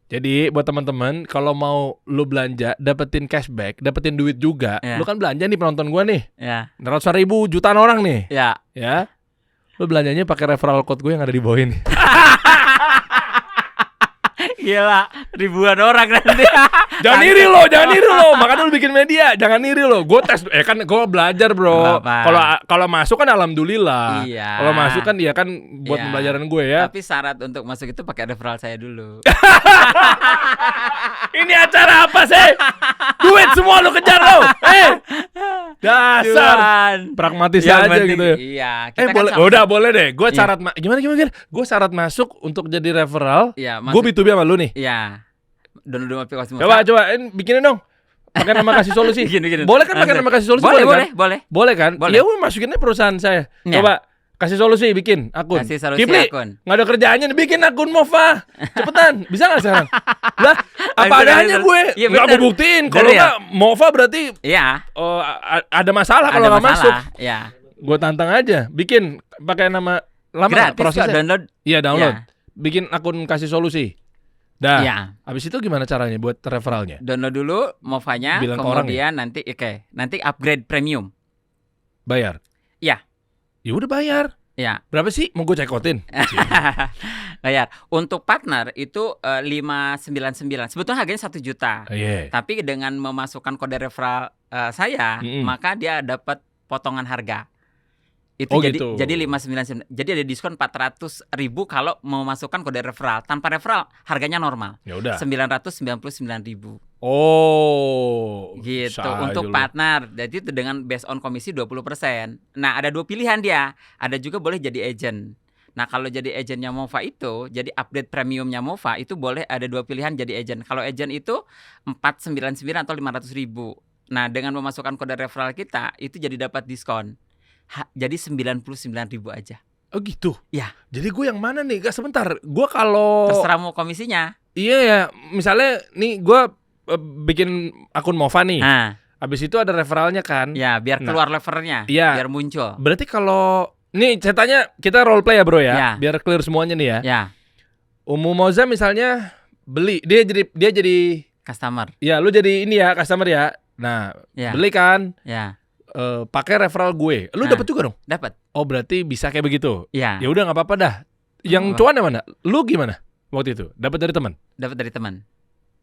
Jadi buat teman-teman, kalau mau lu belanja, dapetin cashback, dapetin duit juga. Ya. Lu kan belanja nih penonton gue nih. Ya. Ratusan ribu, jutaan orang nih. Ya. Ya. Lu belanjanya pakai referral code gue yang ada di bawah ini. Gila, ribuan orang nanti. Jangan iri lo. Makanya lu bikin media, jangan iri lo. Gue tes, kan gue belajar bro. Apa-apa. Kalau masuk kan alhamdulillah. Iya. Kalau masuk kan ya kan buat Iya. pembelajaran gue ya. Tapi syarat untuk masuk itu pakai referral saya dulu. Ini acara apa sih? Duit semua lu kejar lo. Dasar. Cuan. Pragmatis Yang aja penting- gitu ya. Iya. Kita kan Boleh, sama- udah boleh deh. Gue Iya. syarat gimana? Gue syarat masuk untuk jadi referral. Iya, Gue B2B sama lu nih. Iya. Download aplikasi Mova. Coba bikinin dong. Pakai nama kasih solusi. Bikin. Boleh kan pakai nama kasih solusi? Boleh. Boleh kan? Boleh. Ya udah masukinnya perusahaan saya. Iya. Coba kasih solusi bikin akun. Kasih solusi Kipli, akun. nggak ada kerjaannya nih, bikin akun Mova. Cepetan, bisa nggak sekarang? Lah, apa Bener, adanya bener. gue. Iya, Nggak bener. gue buktiin. Bener Kalau ya? nggak Mova berarti Iya. ada masalah kalau Ada nggak masuk. masalah. Iya. Gue tantang aja. Bikin pakai nama lama nggak Gratis kok prosesnya? download. Iya download. Iya. Bikin akun kasih solusi. Dah. Iya. Habis itu gimana caranya buat referralnya? Download dulu Movanya, Bilang ke orang kemudian nanti upgrade premium. Bayar. Iya. Ya udah bayar. Ya. Berapa sih? Mau gue cekotin. Bayar. Untuk partner itu 599. Sebetulnya harganya 1 juta. Iya. Tapi dengan memasukkan kode referral saya, maka dia dapat potongan harga. Itu Oh, jadi gitu. jadi 599. Jadi ada diskon 400.000 kalau memasukkan kode referral. Tanpa referral harganya normal. Ya udah. 999.000. Oh. Gitu Say untuk dulu. partner. Jadi itu dengan based on komisi 20%. Nah, ada 2 pilihan dia. Ada juga boleh jadi agent. Nah, kalau jadi agentnya Mova itu, jadi update premiumnya Mova itu boleh ada 2 pilihan jadi agent. Kalau agent itu 499 atau 500.000. Nah, dengan memasukkan kode referral kita itu jadi dapat diskon. Jadi 99.000 aja. Oh gitu. Ya. Jadi gue yang mana nih? Gak sebentar. Gue kalau Terserah mau komisinya. iya ya, misalnya nih gue bikin akun Mova nih. Nah, Habis itu ada referralnya kan? ya biar Nah, keluar levelnya, iya. biar muncul. Berarti kalau nih ceritanya kita role play ya bro ya, Ya. biar clear semuanya nih ya. Ya, Umu Moza misalnya beli, dia jadi customer. ya lu jadi ini ya customer ya. Nah Ya. beli kan, Ya, pakai referral gue, lu Nah. dapat juga dong. dapat. Oh berarti bisa kayak begitu. Ya, Ya udah nggak apa-apa dah. Yang Oh. cuan yang mana? Lu gimana waktu itu? Dapat dari teman? dapat dari teman.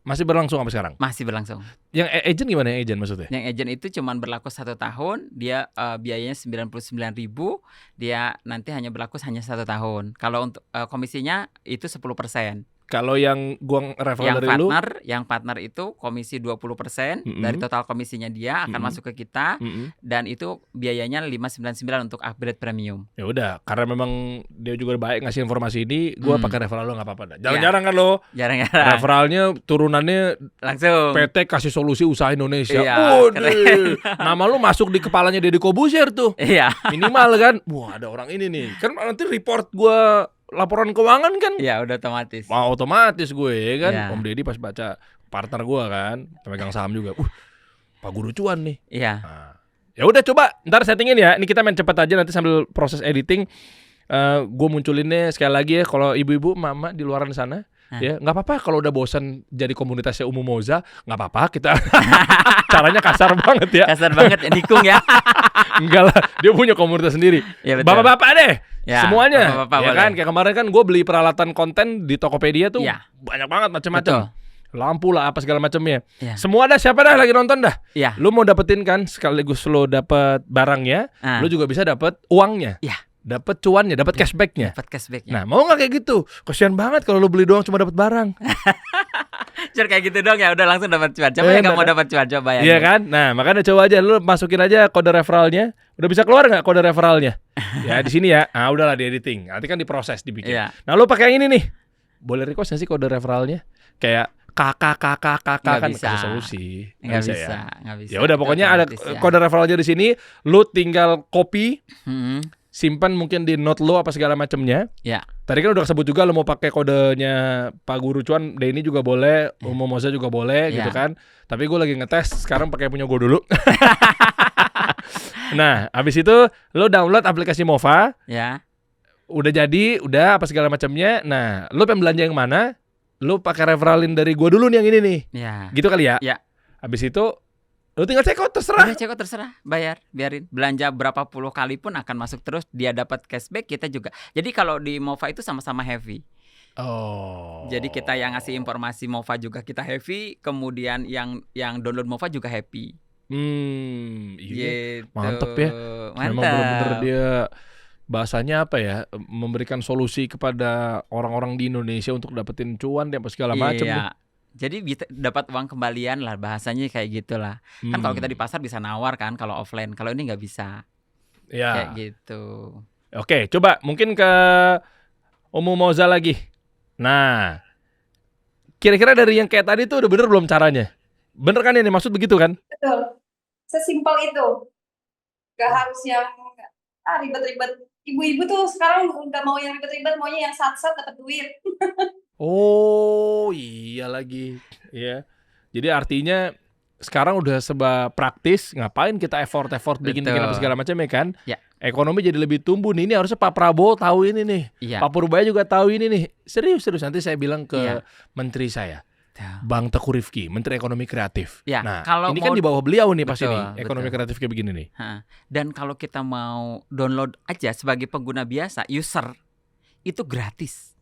Masih berlangsung sampai sekarang? Masih berlangsung. Yang agent gimana yang agent maksudnya? Yang agent itu cuman berlaku 1 tahun, dia biayanya 99.000, dia nanti hanya berlaku hanya 1 tahun. Kalau untuk komisinya itu 10%. Kalau yang gua referral dari lu, Yang partner itu komisi 20% dari total komisinya dia akan masuk ke kita, dan itu biayanya 599 untuk upgrade premium. ya udah, karena memang dia juga baik ngasih informasi ini, gua pakai referral lo nggak apa-apa dah. Jarang-jarang kan lo. Jarang-jarang. Referralnya turunannya Langsung. PT Kasih Solusi Usaha Indonesia. Iya, Waduh, nama lu masuk di kepalanya Deddy Kobusier tuh. Iya. Minimal kan. Wah, ada orang ini nih. Kan nanti report gua laporan keuangan kan. Iya, udah otomatis. Mau otomatis gue ya kan. Iya. Om Deddy pas baca partner gua kan, pemegang saham juga. Pak Guru Cuan nih. Iya. Nah, ya udah coba ntar settingin ya. Ini kita main cepat aja nanti sambil proses editing. Gue munculinnya sekali lagi ya. Kalau ibu-ibu, mama di luaran sana, ya nggak apa-apa kalau udah bosan jadi komunitasnya Umu Moza, nggak apa-apa kita. Caranya kasar banget ya. Kasar banget ya, nikung ya. Enggak lah, dia punya komunitas sendiri. Ya, betul. Bapak-bapak deh. Ya, semuanya. bapak-bapak Ya boleh. kan kayak kemarin kan gue beli peralatan konten di Tokopedia tuh Ya. banyak banget macam-macam. Lampu lah apa segala macamnya. Ya. Semua dah, siapa dah lagi nonton dah. Iya. Lu mau dapetin kan sekaligus lu dapet barangnya, lu juga bisa dapet uangnya. Iya. Dapat cuannya, dapat cashbacknya. Dapat cashbacknya. Nah, mau nggak kayak gitu? Kasian banget kalau lu beli doang cuma dapat barang. Cur kayak gitu dong ya, udah langsung dapat cuan. Coba yang nggak mau dapat cuan, coba ya. Iya kan? Nah, makanya coba aja lu masukin aja kode referralnya. Udah bisa keluar nggak kode referralnya? Ya di sini ya. Ah, udahlah di editing. Nanti kan diproses, dibikin. Iya. Nah, lu pakai yang ini nih. Boleh request nggak sih kode referralnya? Kayak kakak kan bisa. Kasih Solusi. Nggak Bisa bisa, ya. nggak bisa. Ya udah pokoknya ada Otomatis ya. kode referralnya di sini. Lu tinggal copy, simpan mungkin di note lo apa segala macamnya. Ya. Tadi kan udah sebut juga lo mau pakai kodenya Pak Guru Cuan, Denny juga boleh, Umu Moza juga boleh gitu kan. Tapi gue lagi ngetes sekarang pakai punya gue dulu. Nah, habis itu lo download aplikasi Mova. Ya. Udah jadi, udah apa segala macamnya. Nah, lo pengen belanja yang mana? Lo pakai referralin dari gue dulu nih yang ini nih. Ya. Gitu kali ya? Ya. Habis itu lo tinggal check out, terserah. Udah cek terserah, bayar, biarin. Belanja berapa puluh kali pun akan masuk terus, dia dapat cashback, kita juga. Jadi kalau di Mova itu sama-sama heavy. Oh. Jadi kita yang ngasih informasi Mova juga kita heavy, kemudian yang download Mova juga happy. Iya. Gitu. Mantep ya. Memang benar-benar dia bahasanya apa ya, memberikan solusi kepada orang-orang di Indonesia untuk dapetin cuan dan segala macam nih. Jadi dapat uang kembalian lah, bahasanya kayak gitulah. Kan kalau kita di pasar bisa nawar kan kalau offline, kalau ini nggak bisa. Ya. Kayak gitu. Oke, coba mungkin ke Umu Moza lagi. Nah, kira-kira dari yang kayak tadi tuh udah bener belum caranya? Bener kan ini maksud begitu kan? Betul. Sesimpel itu. Gak harus yang ribet-ribet. Ibu-ibu tuh sekarang nggak mau yang ribet-ribet, maunya yang sat-sat dapat duit. Oh iya lagi, ya. Jadi artinya sekarang udah serba praktis. Ngapain kita effort bikin apa segala macam ya kan? Ya. Ekonomi jadi lebih tumbuh nih. Ini harusnya Pak Prabowo tahu ini nih. Iya. Pak Purbaya juga tahu ini nih. Serius nanti saya bilang ke Iya. menteri saya, Bang Teguh Rifki, Menteri Ekonomi Kreatif. Ya, Nah, kalau ini mau- kan di bawah beliau nih pasti Betul, nih. Ekonomi betul. kreatif kayak begini nih. Dan kalau kita mau download aja sebagai pengguna biasa, user, itu gratis.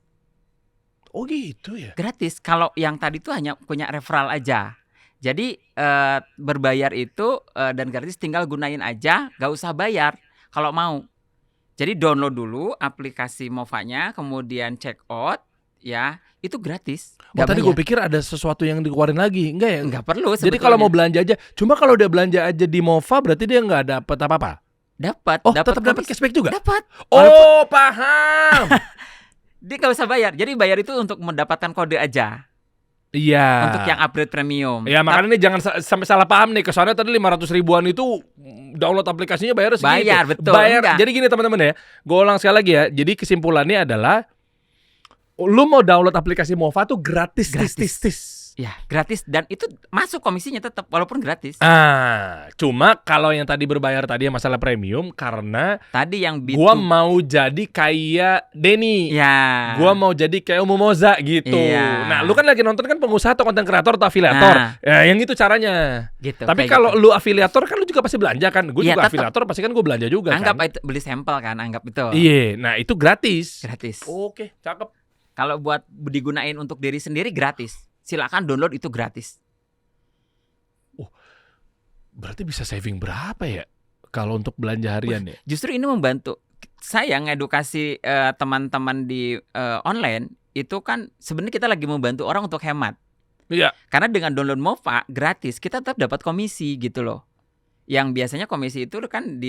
Oh gitu ya. Gratis. Kalau yang tadi tuh hanya punya referral aja. Jadi berbayar itu dan gratis, tinggal gunain aja, gak usah bayar kalau mau. Jadi download dulu aplikasi Movanya, kemudian check out, ya itu gratis. Oh tadi gue pikir ada sesuatu yang dikeluarin lagi. Enggak ya? Nggak perlu. Jadi kalau mau belanja aja, cuma kalau udah belanja aja di Mova berarti dia nggak dapat apa-apa. dapat. Oh tetap dapat cashback juga. Dapat. Oh paham. Dia nggak usah bayar. Jadi bayar itu untuk mendapatkan kode aja. Iya. Untuk yang upgrade premium. Ya makanya nih jangan sampai salah paham nih. Kesannya tadi 500 ribuan itu download aplikasinya bayar segitu. Bayar, betul. Bayar. Enggak. Jadi gini teman-teman ya. Gue ulang sekali lagi ya. Jadi kesimpulannya adalah lu mau download aplikasi Mova tuh gratis. Ya, gratis, dan itu masuk komisinya tetap walaupun gratis. Cuma kalau yang tadi berbayar tadi yang masalah premium karena Tadi yang B2, gua mau jadi kayak Denny. ya. Gua mau jadi kayak Umu Moza gitu. Iya. Nah, lu kan lagi nonton kan pengusaha atau konten kreator atau afiliator. Nah. Ya, yang itu caranya. Gitu. Tapi kayak kalau gitu. lu afiliator kan lu juga pasti belanja kan. Gue Iya, juga tetep. afiliator pasti kan gue belanja juga anggap kan. itu beli sampel kan, anggap itu. Iya, nah itu gratis. Gratis. Oke, cakep. Kalau buat digunain untuk diri sendiri gratis. Silakan download, itu gratis. Berarti bisa saving berapa ya kalau untuk belanja harian ya? Justru ini membantu saya ngedukasi teman-teman di online itu kan sebenarnya kita lagi membantu orang untuk hemat. Iya. Karena dengan download Mova gratis kita tetap dapat komisi gitu loh. Yang biasanya komisi itu kan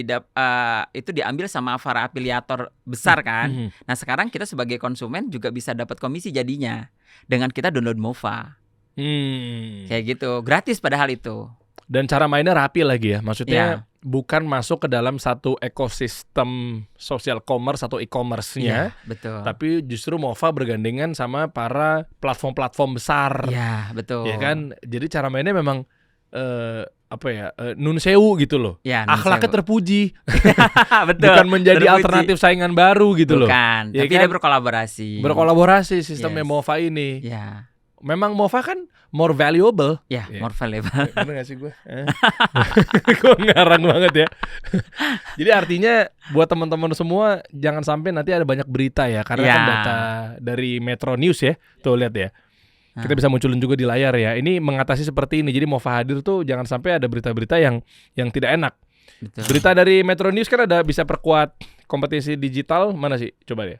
itu diambil sama para afiliator besar kan. Nah sekarang kita sebagai konsumen juga bisa dapat komisi jadinya dengan kita download Mova. Kayak gitu, gratis padahal itu. Dan cara mainnya rapi lagi ya, maksudnya Iya. bukan masuk ke dalam satu ekosistem social commerce atau e-commerce-nya, Betul. tapi justru Mova bergandengan sama para platform-platform besar. Iya, betul. Ya kan, jadi cara mainnya memang nun sewu gitu loh. Ya, Akhlaknya terpuji, betul. bukan menjadi Terpuji. alternatif saingan baru gitu loh. Bukan, Ya tapi kan? dia berkolaborasi. Berkolaborasi sistemnya Yes. Mova ini. Ya, Memang Mova kan more valuable. ya, Iya. more valuable. Bener gak sih gue? Gue ngarang banget ya. Jadi artinya buat teman-teman semua jangan sampai nanti ada banyak berita ya, karena Ya. kan data dari Metro News ya. Tuh lihat ya. Kita Nah. bisa munculin juga di layar ya. Ini mengatasi seperti ini. Jadi Mova hadir tuh jangan sampai ada berita-berita yang tidak enak. Betul. Berita dari Metro News kan ada bisa perkuat kompetisi digital, mana sih? Coba deh.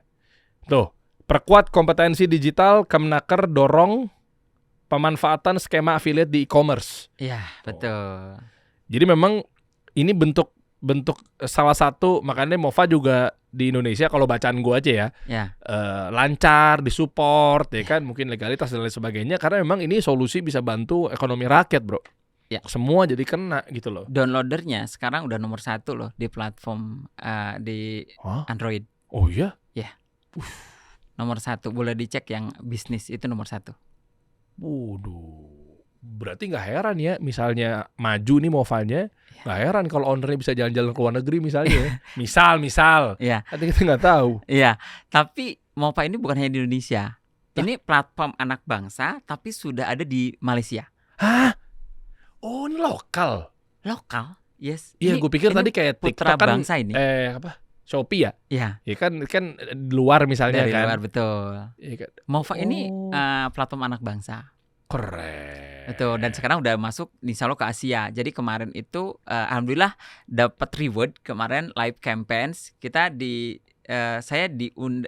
Tuh, perkuat kompetensi digital, Kemnaker dorong pemanfaatan skema affiliate di e-commerce. Iya, betul. Jadi memang ini bentuk salah satu, makanya Mova juga di Indonesia kalau bacaan gua aja ya, Ya, lancar, disupport ya kan, mungkin legalitas dan lain sebagainya, karena memang ini solusi bisa bantu ekonomi rakyat, bro. Ya. Semua jadi kena gitu loh. downloadernya sekarang udah nomor 1 loh di platform di Hah? Android. Oh iya? Nomor 1, boleh dicek yang bisnis itu nomor 1. Waduh. Berarti nggak heran ya, misalnya maju nih Movanya, nggak heran kalau ownernya bisa jalan-jalan ke luar negeri misalnya. Ya. misal. Iya. Nanti kita nggak tahu. Iya, tapi Mova ini bukan hanya di Indonesia. Ini platform anak bangsa tapi sudah ada di Malaysia. Hah? Oh ini lokal. Lokal. Yes. Iya, gue pikir ini tadi kayak putra TikTok kan, bangsa ini. Shopee ya? Iya, Ya kan di luar misalnya dari kan. luar betul. Iya kan? Mova ini Oh. platform anak bangsa. Keren. Betul, dan sekarang udah masuk insya Allah ke Asia. Jadi kemarin itu alhamdulillah dapat reward kemarin live campaigns kita saya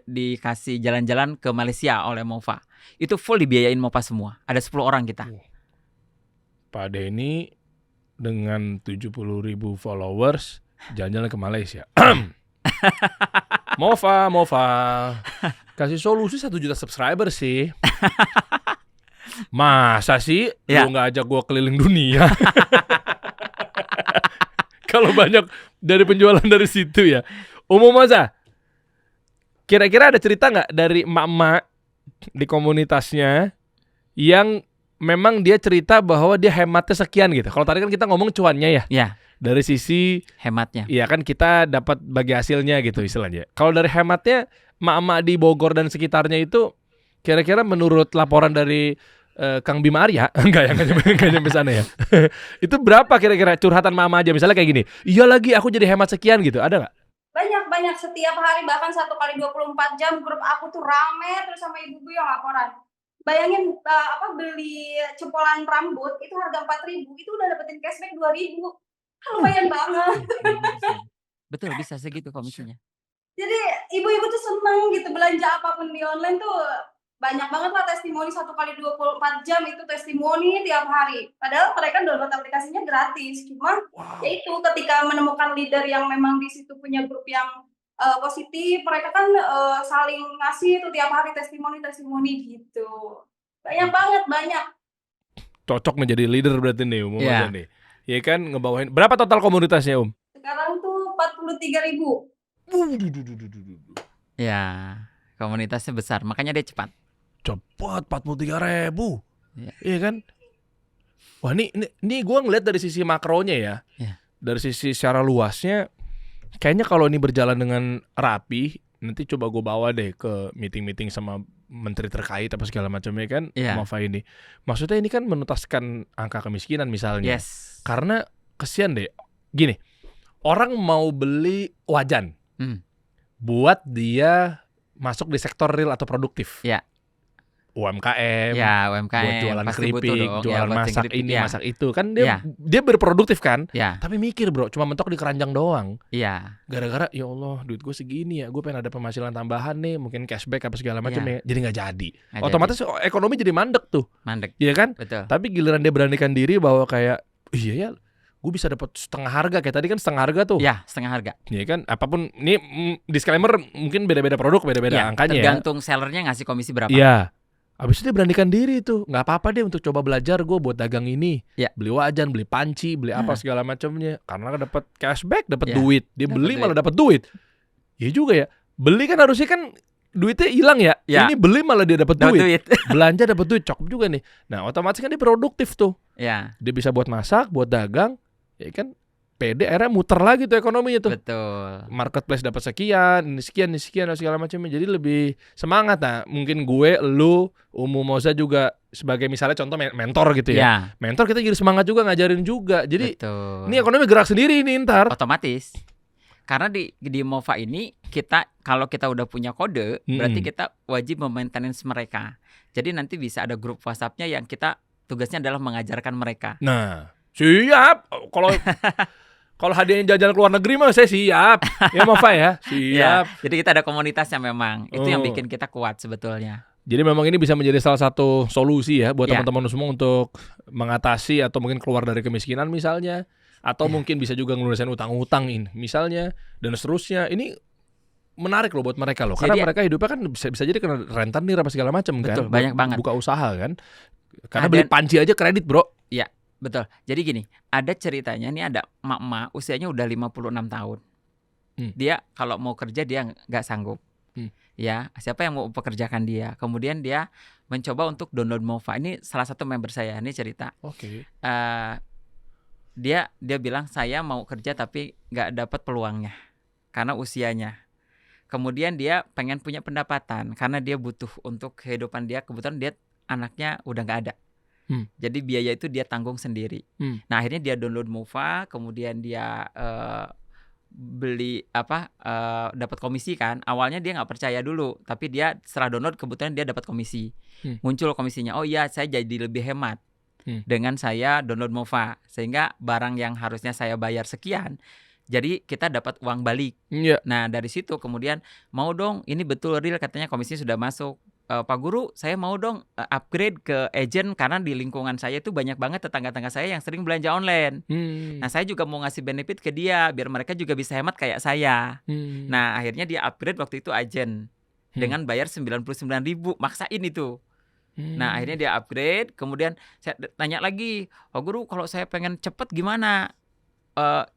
dikasih jalan-jalan ke Malaysia oleh Mova. Itu full dibiayain Mova semua. Ada 10 orang kita. Pak Denny dengan 70.000 followers jalan-jalan ke Malaysia. Mova kasih solusi 1 juta subscriber sih. Masa sih Ya. lu nggak ajak gua keliling dunia? Kalau banyak dari penjualan dari situ ya. Umum aja. Kira-kira ada cerita nggak dari emak-emak di komunitasnya yang memang dia cerita bahwa dia hematnya sekian gitu. Kalau tadi kan kita ngomong cuannya ya. Ya, Dari sisi hematnya. iya kan kita dapat bagi hasilnya gitu istilahnya. Kalau dari hematnya emak-emak di Bogor dan sekitarnya itu kira-kira menurut laporan dari Kang Bima Arya enggak nyampe sana ya. Itu berapa kira-kira curhatan mama aja misalnya kayak gini. Iya lagi aku jadi hemat sekian gitu. Ada nggak? Banyak setiap hari, bahkan 1 kali 24 jam grup aku tuh rame terus sama ibu-ibu yang laporan. Bayangin beli cepolan rambut itu harga 4.000, itu udah dapetin cashback 2.000. Lumayan banget. Betul, bisa segitu komisinya. Jadi ibu-ibu tuh seneng gitu belanja apapun di online tuh. Banyak banget lah testimoni 1 kali 24 jam itu testimoni tiap hari. Padahal mereka download aplikasinya gratis. Cuma ya itu ketika menemukan leader yang memang di situ punya grup yang positif, mereka kan saling ngasih tuh tiap hari testimoni gitu. Banyak. Cocok menjadi leader berarti nih umum Iya. aja nih. Iya kan ngebawain. Berapa total komunitasnya Sekarang tuh 43.000. Ya, komunitasnya besar, makanya dia cepat. Cepat 43.000. Iya. Iya kan? Wah ini gue ngeliat dari sisi makronya ya. Iya. Dari sisi secara luasnya, kayaknya kalau ini berjalan dengan rapi, nanti coba gue bawa deh ke meeting-meeting sama menteri terkait apa segala macamnya kan. Iya. Mova ini. Maksudnya ini kan menuntaskan angka kemiskinan misalnya. Yes. Karena kesian deh. Gini, orang mau beli wajan buat dia masuk di sektor real atau produktif. Ya. UMKM, Ya, UMKM buat jualan pasti butuh keripik, dong. jualan buat masak keripik, ini, ya. masak itu. Kan Iya. dia berproduktif kan? Ya, Tapi mikir bro, cuma mentok di keranjang doang. iya. Gara-gara ya Allah duit gue segini ya, gue pengen ada penghasilan tambahan nih, mungkin cashback apa segala macam ya. Jadi nggak jadi. Nggak Otomatis ekonomi jadi mandek tuh, Mandek. iya kan? Betul. Tapi giliran dia beranikan diri bahwa kayak iya ya, gue bisa dapat setengah harga kayak tadi kan setengah harga tuh. Ya, setengah harga. Iya kan? Apapun ini disclaimer mungkin beda-beda produk, beda-beda Ya, angkanya ya. tergantung sellernya ngasih komisi berapa. Iya. Abis itu dia beranikan diri tuh, nggak apa-apa deh untuk coba belajar gue buat dagang ini, Ya. beli wajan, beli panci, beli apa segala macamnya, karena dapat cashback, dapat Ya. duit, dia Dapet beli duit. malah dapat duit. Iya juga ya, beli kan harusnya kan duitnya hilang ya, Ya. ini beli malah dia dapat Dapat duit, duit. belanja dapat duit, cakep juga nih. Nah otomatis kan dia produktif tuh, Ya, dia bisa buat masak, buat dagang, ya kan, pede, akhirnya muter lagi tuh ekonominya tuh. betul. Marketplace dapat sekian, ini sekian segala macamnya. Jadi lebih semangat. Nah, mungkin gue, lu, Moza juga sebagai misalnya contoh mentor gitu ya. Ya, Mentor kita jadi semangat juga ngajarin juga. Jadi betul. ini ekonomi gerak sendiri ini ntar. Otomatis. Karena di Mova ini kita kalau kita udah punya kode, berarti kita wajib memaintenance mereka. Jadi nanti bisa ada grup WhatsApp-nya yang kita tugasnya adalah mengajarkan mereka. Nah, siap. Kalau hadiahnya jalan ke luar negeri mah saya siap. Ya Mova ya, Ya, siap. jadi kita ada komunitasnya memang. Itu yang Oh. bikin kita kuat sebetulnya. Jadi memang ini bisa menjadi salah satu solusi ya buat Ya. teman-teman semua untuk mengatasi atau mungkin keluar dari kemiskinan misalnya, atau mungkin bisa juga ngelunasin utang-utang ini misalnya dan seterusnya. Ini menarik loh buat mereka loh, karena Jadi- mereka hidupnya kan bisa jadi kena rentenir apa segala macam kan. Betul, buat banyak banget. buka usaha kan. Karena Nah, beli dan- panci aja kredit, Bro. Betul. Jadi gini, ada ceritanya nih, ada emak-emak usianya udah 56 tahun. Dia kalau mau kerja dia nggak sanggup. Ya, siapa yang mau pekerjakan dia? Kemudian dia mencoba untuk download Mova. Ini salah satu member saya, ini cerita. Oke. Dia bilang saya mau kerja tapi nggak dapat peluangnya karena usianya. Kemudian dia pengen punya pendapatan karena dia butuh untuk kehidupan dia. Kebetulan dia anaknya udah nggak ada. Jadi biaya itu dia tanggung sendiri. Nah akhirnya dia download Mova, kemudian dia beli dapat komisi kan. Awalnya dia nggak percaya dulu, tapi dia setelah download kebetulan dia dapat komisi. Muncul komisinya. Oh iya, saya jadi lebih hemat dengan saya download Mova, sehingga barang yang harusnya saya bayar sekian, jadi kita dapat uang balik. Iya. Nah dari situ kemudian mau dong, ini betul real katanya komisi sudah masuk. Pak Guru, saya mau dong upgrade ke agent karena di lingkungan saya itu banyak banget tetangga-tetangga saya yang sering belanja online. Nah saya juga mau ngasih benefit ke dia biar mereka juga bisa hemat kayak saya. Nah akhirnya dia upgrade waktu itu agent dengan bayar 99.000, maksain itu. Nah akhirnya dia upgrade, kemudian saya tanya lagi, Pak Guru kalau saya pengen cepet gimana?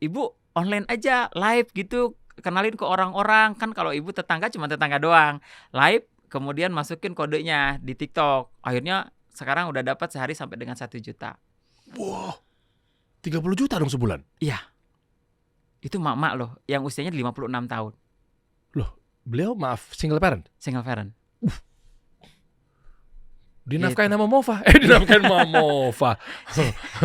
Ibu online aja, live gitu, kenalin ke orang-orang. Kan kalau ibu tetangga cuma tetangga doang, live. Kemudian masukin kodenya di TikTok. Akhirnya sekarang udah dapat sehari sampai dengan 1 juta. Wow. 30 juta dong sebulan. Iya. Itu mak-mak loh yang usianya 56 tahun. Loh, beliau maaf single parent. Single parent. Dinafkahin sama Mova. Dinafkahin sama Mova.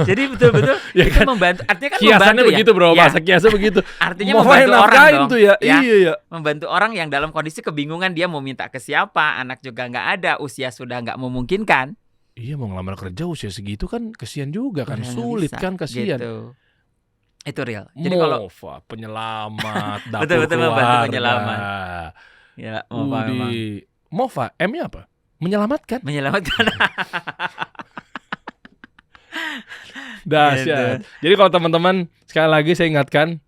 Jadi betul-betul Ya itu kan? membantu. Artinya kan Kiasannya membantu begitu, ya. Bro. Ya, Masa kiasnya begitu. artinya Mova membantu yang orang nafkahin dong. tuh ya. Ya. Iya ya. Membantu orang yang dalam kondisi kebingungan dia mau minta ke siapa, anak juga nggak ada, usia sudah nggak memungkinkan. Iya, mau ngelamar kerja usia segitu kan kesian juga kan. Udah nggak Sulit bisa, kan, kesian. Gitu. Itu real. Jadi kalau Mova penyelamat, dapur Betul-betul membantu keluarga. penyelamat. ya Mova memang Mova, M-nya apa? Menyelamatkan. menyelamatkan. Dahsyat. Jadi kalau teman-teman sekali lagi saya ingatkan,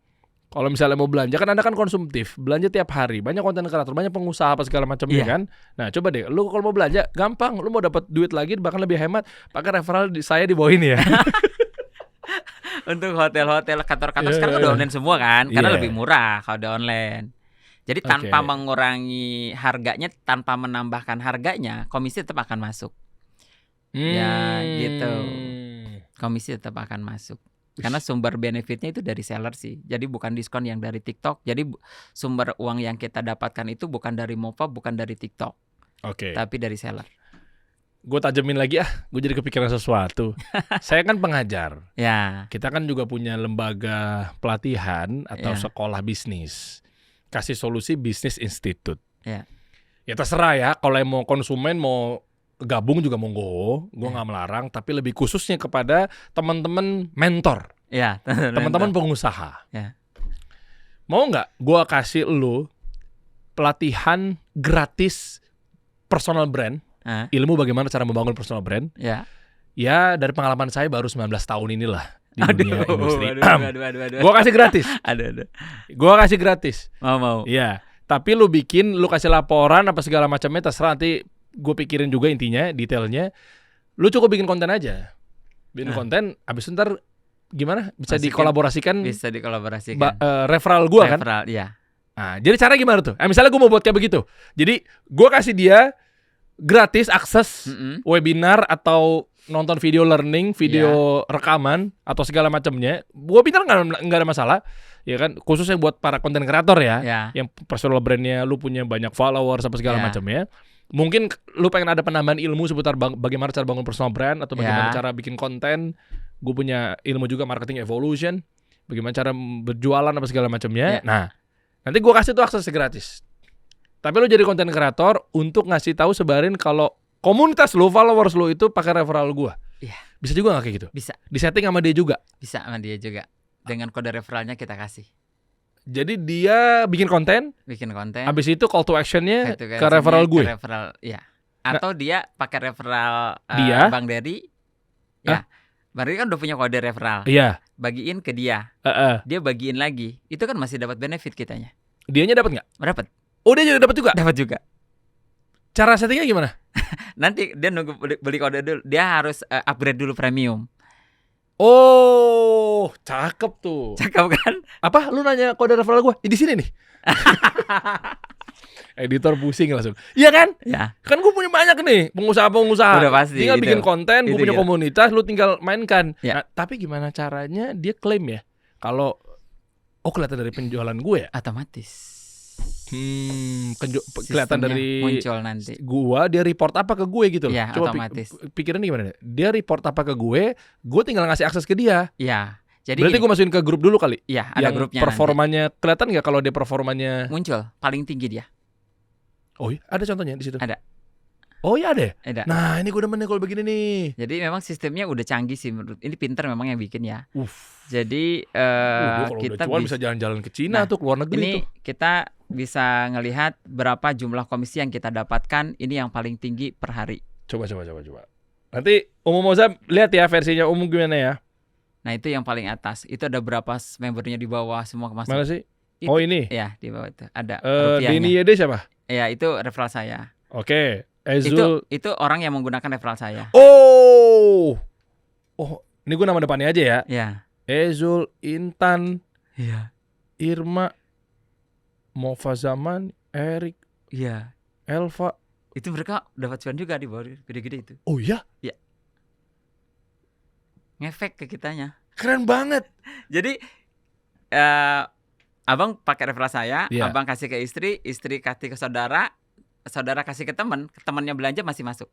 kalau misalnya mau belanja kan Anda kan konsumtif, belanja tiap hari, banyak konten kreator, banyak pengusaha apa segala macamnya Iya. kan. Nah, coba deh lu kalau mau belanja gampang, lu mau dapat duit lagi bahkan lebih hemat, pakai referral saya di bawah ini ya. Untuk hotel-hotel, kantor-kantor Iya, sekarang iya, udah iya. online semua kan, karena Iya. lebih murah kalau udah online. Jadi tanpa mengurangi harganya, tanpa menambahkan harganya, komisi tetap akan masuk. Ya, gitu. Komisi tetap akan masuk. Karena sumber benefitnya itu dari seller sih. Jadi bukan diskon yang dari TikTok. Jadi sumber uang yang kita dapatkan itu bukan dari Mova, bukan dari TikTok, Oke. tapi dari seller. Gue tajemin lagi gue jadi kepikiran sesuatu. Saya kan pengajar. Ya, Kita kan juga punya lembaga pelatihan atau Iya. sekolah bisnis. Kasih solusi bisnis institute. Iya. Ya terserah ya, kalau yang mau konsumen mau gabung juga monggo, gue Ya. nggak melarang, tapi lebih khususnya kepada teman-teman mentor, Ya, teman-teman pengusaha. Ya. Mau nggak gue kasih lu pelatihan gratis personal brand, Hah? ilmu bagaimana cara membangun personal brand? Ya. Ya dari pengalaman saya baru 19 tahun inilah di dunia industri. aduh. Gue kasih gratis, Aduh. gue kasih gratis. Mau. Iya, tapi lu kasih laporan apa segala macamnya terserah, nanti gue pikirin juga intinya, detailnya. Lu cukup bikin konten aja. Bikin konten, abis itu ntar gimana? Bisa Masukin, dikolaborasikan, Bisa dikolaborasikan. referral gue kan? Referral, iya. Nah, jadi cara gimana tuh? Misalnya gue mau buat kayak begitu. Jadi gue kasih dia gratis akses webinar atau nonton video learning, video rekaman atau segala macamnya. Webinar nggak ada masalah, ya kan? Khususnya buat para konten kreator ya, yang personal brandnya lu punya banyak followers apa segala macamnya. Mungkin lu pengen ada penambahan ilmu seputar bagaimana cara bangun personal brand atau bagaimana cara bikin konten. Gue punya ilmu juga marketing evolution, bagaimana cara berjualan apa segala macamnya. Nah, nanti gue kasih tuh akses gratis. Tapi lu jadi konten kreator untuk ngasih tahu, sebarin kalau komunitas lu, followers lu itu pakai referral gua. Iya. Bisa juga nggak kayak gitu? Bisa. Disetting sama dia juga. Bisa sama dia juga. Dengan kode referralnya kita kasih. Jadi dia bikin konten. Habis itu call to actionnya ke referral gue. Ke referral, ya. Atau dia pakai referral dia, Bang Dery. Ya. Bang Dery kan udah punya kode referral. Iya. Bagiin ke dia. Dia bagiin lagi. Itu kan masih dapat benefit kitanya. Dianya dapat nggak? Dapat. Oh, dia juga dapat juga? Dapat juga. Cara settingnya gimana? Nanti dia nunggu beli kode dulu. Dia harus upgrade dulu premium. Oh, cakep tuh. Cakep kan? Apa? Lu nanya kode referral gue? Di sini nih. Editor pusing langsung. Iya kan? Ya. Kan gue punya banyak nih pengusaha-pengusaha. Udah pasti. Tinggal bikin konten, gue punya gitu. komunitas, lu tinggal mainkan. Ya. Nah, tapi gimana caranya dia klaim ya? Kalau kelihatan dari penjualan gue ya? Otomatis. Kelihatan dari muncul nanti. Gua, dia report apa ke gue gitu loh. Ya, Coba otomatis. pikirannya gimana? Dia report apa ke gue tinggal ngasih akses ke dia. Ya. Jadi berarti gue masukin ke grup dulu kali. Iya, ada yang grupnya. Performanya nanti kelihatan nggak kalau dia performanya muncul paling tinggi dia? Oh iya, ada contohnya di situ. Ada. Oh iya ada. Ada. Nah, ini gue demen nih kalau begini nih. Jadi memang sistemnya udah canggih sih menurut. Ini pinter memang yang bikin ya. Jadi Jadi kalau kita udah jual bisa jalan-jalan ke Cina tuh, ke luar negeri ini tuh. Kita bisa ngelihat berapa jumlah komisi yang kita dapatkan. Ini yang paling tinggi per hari. Coba. Nanti Umum Mozam lihat ya versinya Umum gimana ya. Nah itu yang paling atas. Itu ada berapa membernya di bawah semua masuk. Mana sih? Itu, oh ini. Ya di bawah itu ada rupiahnya. Denny Yede siapa? Ya itu referral saya. Oke. Ezul. Itu orang yang menggunakan referral saya. Oh, ini gue nama depannya aja ya. Ya. Ezul, Intan, Iya. Irma, Mova Zaman, Erik, Iya. Elva. Itu mereka dapat cuan juga di bawah gede-gede itu. Oh iya? Iya. Ngefek ke kitanya. Keren banget. Jadi abang pakai referral saya, abang kasih ke istri kasih ke saudara kasih ke temannya belanja masih masuk.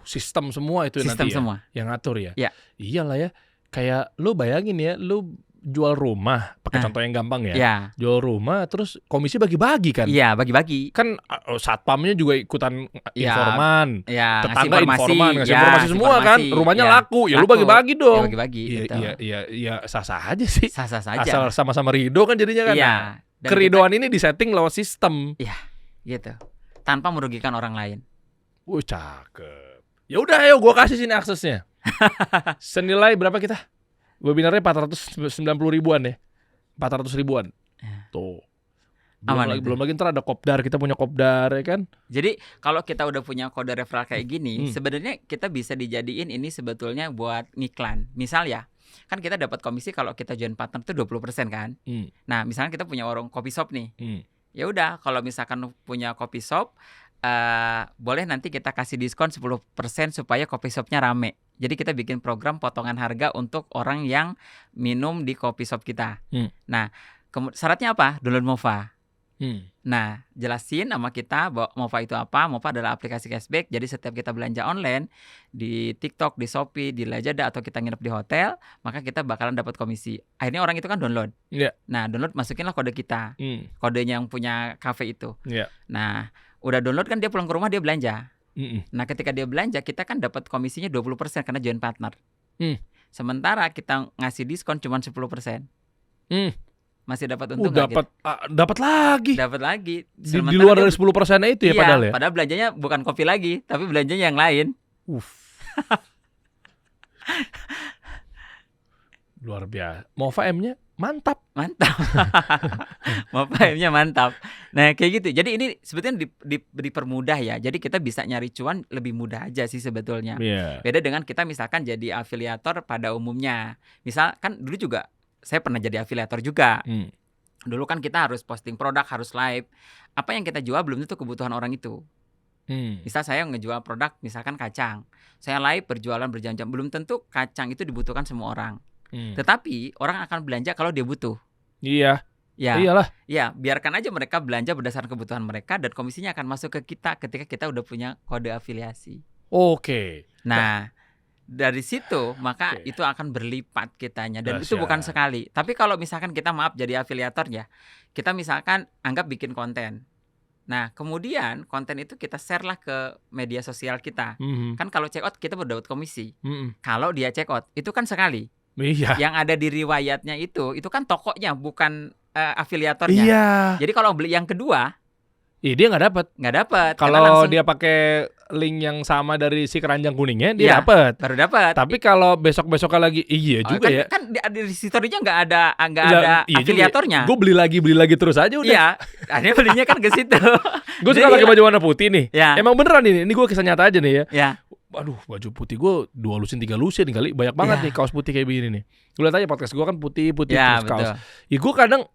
Sistem semua itu Sistem nanti semua. Yang ngatur ya? Ya. Iyalah ya. Kayak lu bayangin ya, lu jual rumah, pakai contoh yang gampang ya. Ya. Jual rumah terus komisi bagi-bagi kan? Iya, bagi-bagi. Kan satpamnya juga ikutan informan. Ya, tetangga ngasih informasi semua kan. Rumahnya laku. Ya lu bagi-bagi dong. Ya, bagi-bagi gitu. Iya, sah-sah aja sih. Sah-sah saja. Asal sama-sama ridho kan jadinya kan. Iya. Nah, keridoan ini disetting lewat sistem. Iya, gitu. Tanpa merugikan orang lain. Cakep. Ya udah, ayo gua kasih sini aksesnya. Senilai berapa kita? Webinarnya 490 ribuan ya. 400 ribuan. Ya. Tuh. Belum lagi ntar ada kopdar, kita punya kopdar ya kan. Jadi kalau kita udah punya kode referral kayak gini, sebenarnya kita bisa dijadiin ini sebetulnya buat ngiklan. Misal ya, kan kita dapat komisi kalau kita join partner tuh 20% kan. Nah, misalnya kita punya warung kopi shop nih. Ya udah, kalau misalkan punya kopi shop, boleh nanti kita kasih diskon 10% supaya kopi shopnya rame. Jadi kita bikin program potongan harga untuk orang yang minum di kopi shop kita. Nah, syaratnya apa? Download Mova. Nah, jelasin sama kita bahwa Mova itu apa. Mova adalah aplikasi cashback. Jadi setiap kita belanja online di TikTok, di Shopee, di Lazada atau kita nginep di hotel, maka kita bakalan dapat komisi. Akhirnya orang itu kan download. Nah, download masukinlah kode kita. Kodenya yang punya cafe itu. Nah, udah download kan dia pulang ke rumah dia belanja. Mm-mm. Nah, ketika dia belanja, kita kan dapat komisinya 20% karena joint partner. Hmm. Sementara kita ngasih diskon cuma 10%. Hmm. Masih dapat untung nggak gitu? Dapat lagi. Dapat lagi. Di luar dari 10% itu ya, iya, padahal ya. Padahal belanjanya bukan kopi lagi, tapi belanjanya yang lain. Luar biasa. Mova M-nya mantap. Mova M-nya mantap. Nah, kayak gitu. Jadi ini sebetulnya dipermudah ya. Jadi kita bisa nyari cuan lebih mudah aja sih sebetulnya. Yeah. Beda dengan kita misalkan jadi afiliator pada umumnya. Misal kan dulu juga saya pernah jadi afiliator juga. Dulu kan kita harus posting produk, harus live. Apa yang kita jual belum tentu kebutuhan orang itu. Misal saya ngejual produk misalkan kacang. Saya live berjualan berjam-jam, belum tentu kacang itu dibutuhkan semua orang. Tetapi orang akan belanja kalau dia butuh. Iya. Ya. Iyalah. Ya, biarkan aja mereka belanja berdasarkan kebutuhan mereka dan komisinya akan masuk ke kita ketika kita udah punya kode afiliasi. Oke. Nah, dari situ maka itu akan berlipat kitanya dan itu bukan sekali. Tapi kalau misalkan kita maaf jadi afiliator ya, kita misalkan anggap bikin konten. Nah, kemudian konten itu kita share lah ke media sosial kita. Kan kalau check out kita baru dapat komisi. Kalau dia check out itu kan sekali. Iya. Yang ada di riwayatnya itu kan tokonya bukan afiliatornya. Iya. Jadi kalau beli yang kedua, dia nggak dapat. Kalau dia pakai link yang sama dari si keranjang kuningnya, dia dapat. Baru dapat. Tapi kalau besoknya lagi, juga ya. Kan di historinya nggak ada afiliatornya. Gue beli lagi terus aja udah. Iya, akhirnya belinya kan ke situ. Gue suka pakai baju warna putih nih. Ya. Emang beneran ini gue kisah nyata aja nih ya. Ya. Aduh, baju putih gue 2 lusin 3 lusin kali, banyak banget nih kaos putih kayak begini nih. Gue lihat aja podcast gue kan putih ya, terus kaos. Ya gue kadang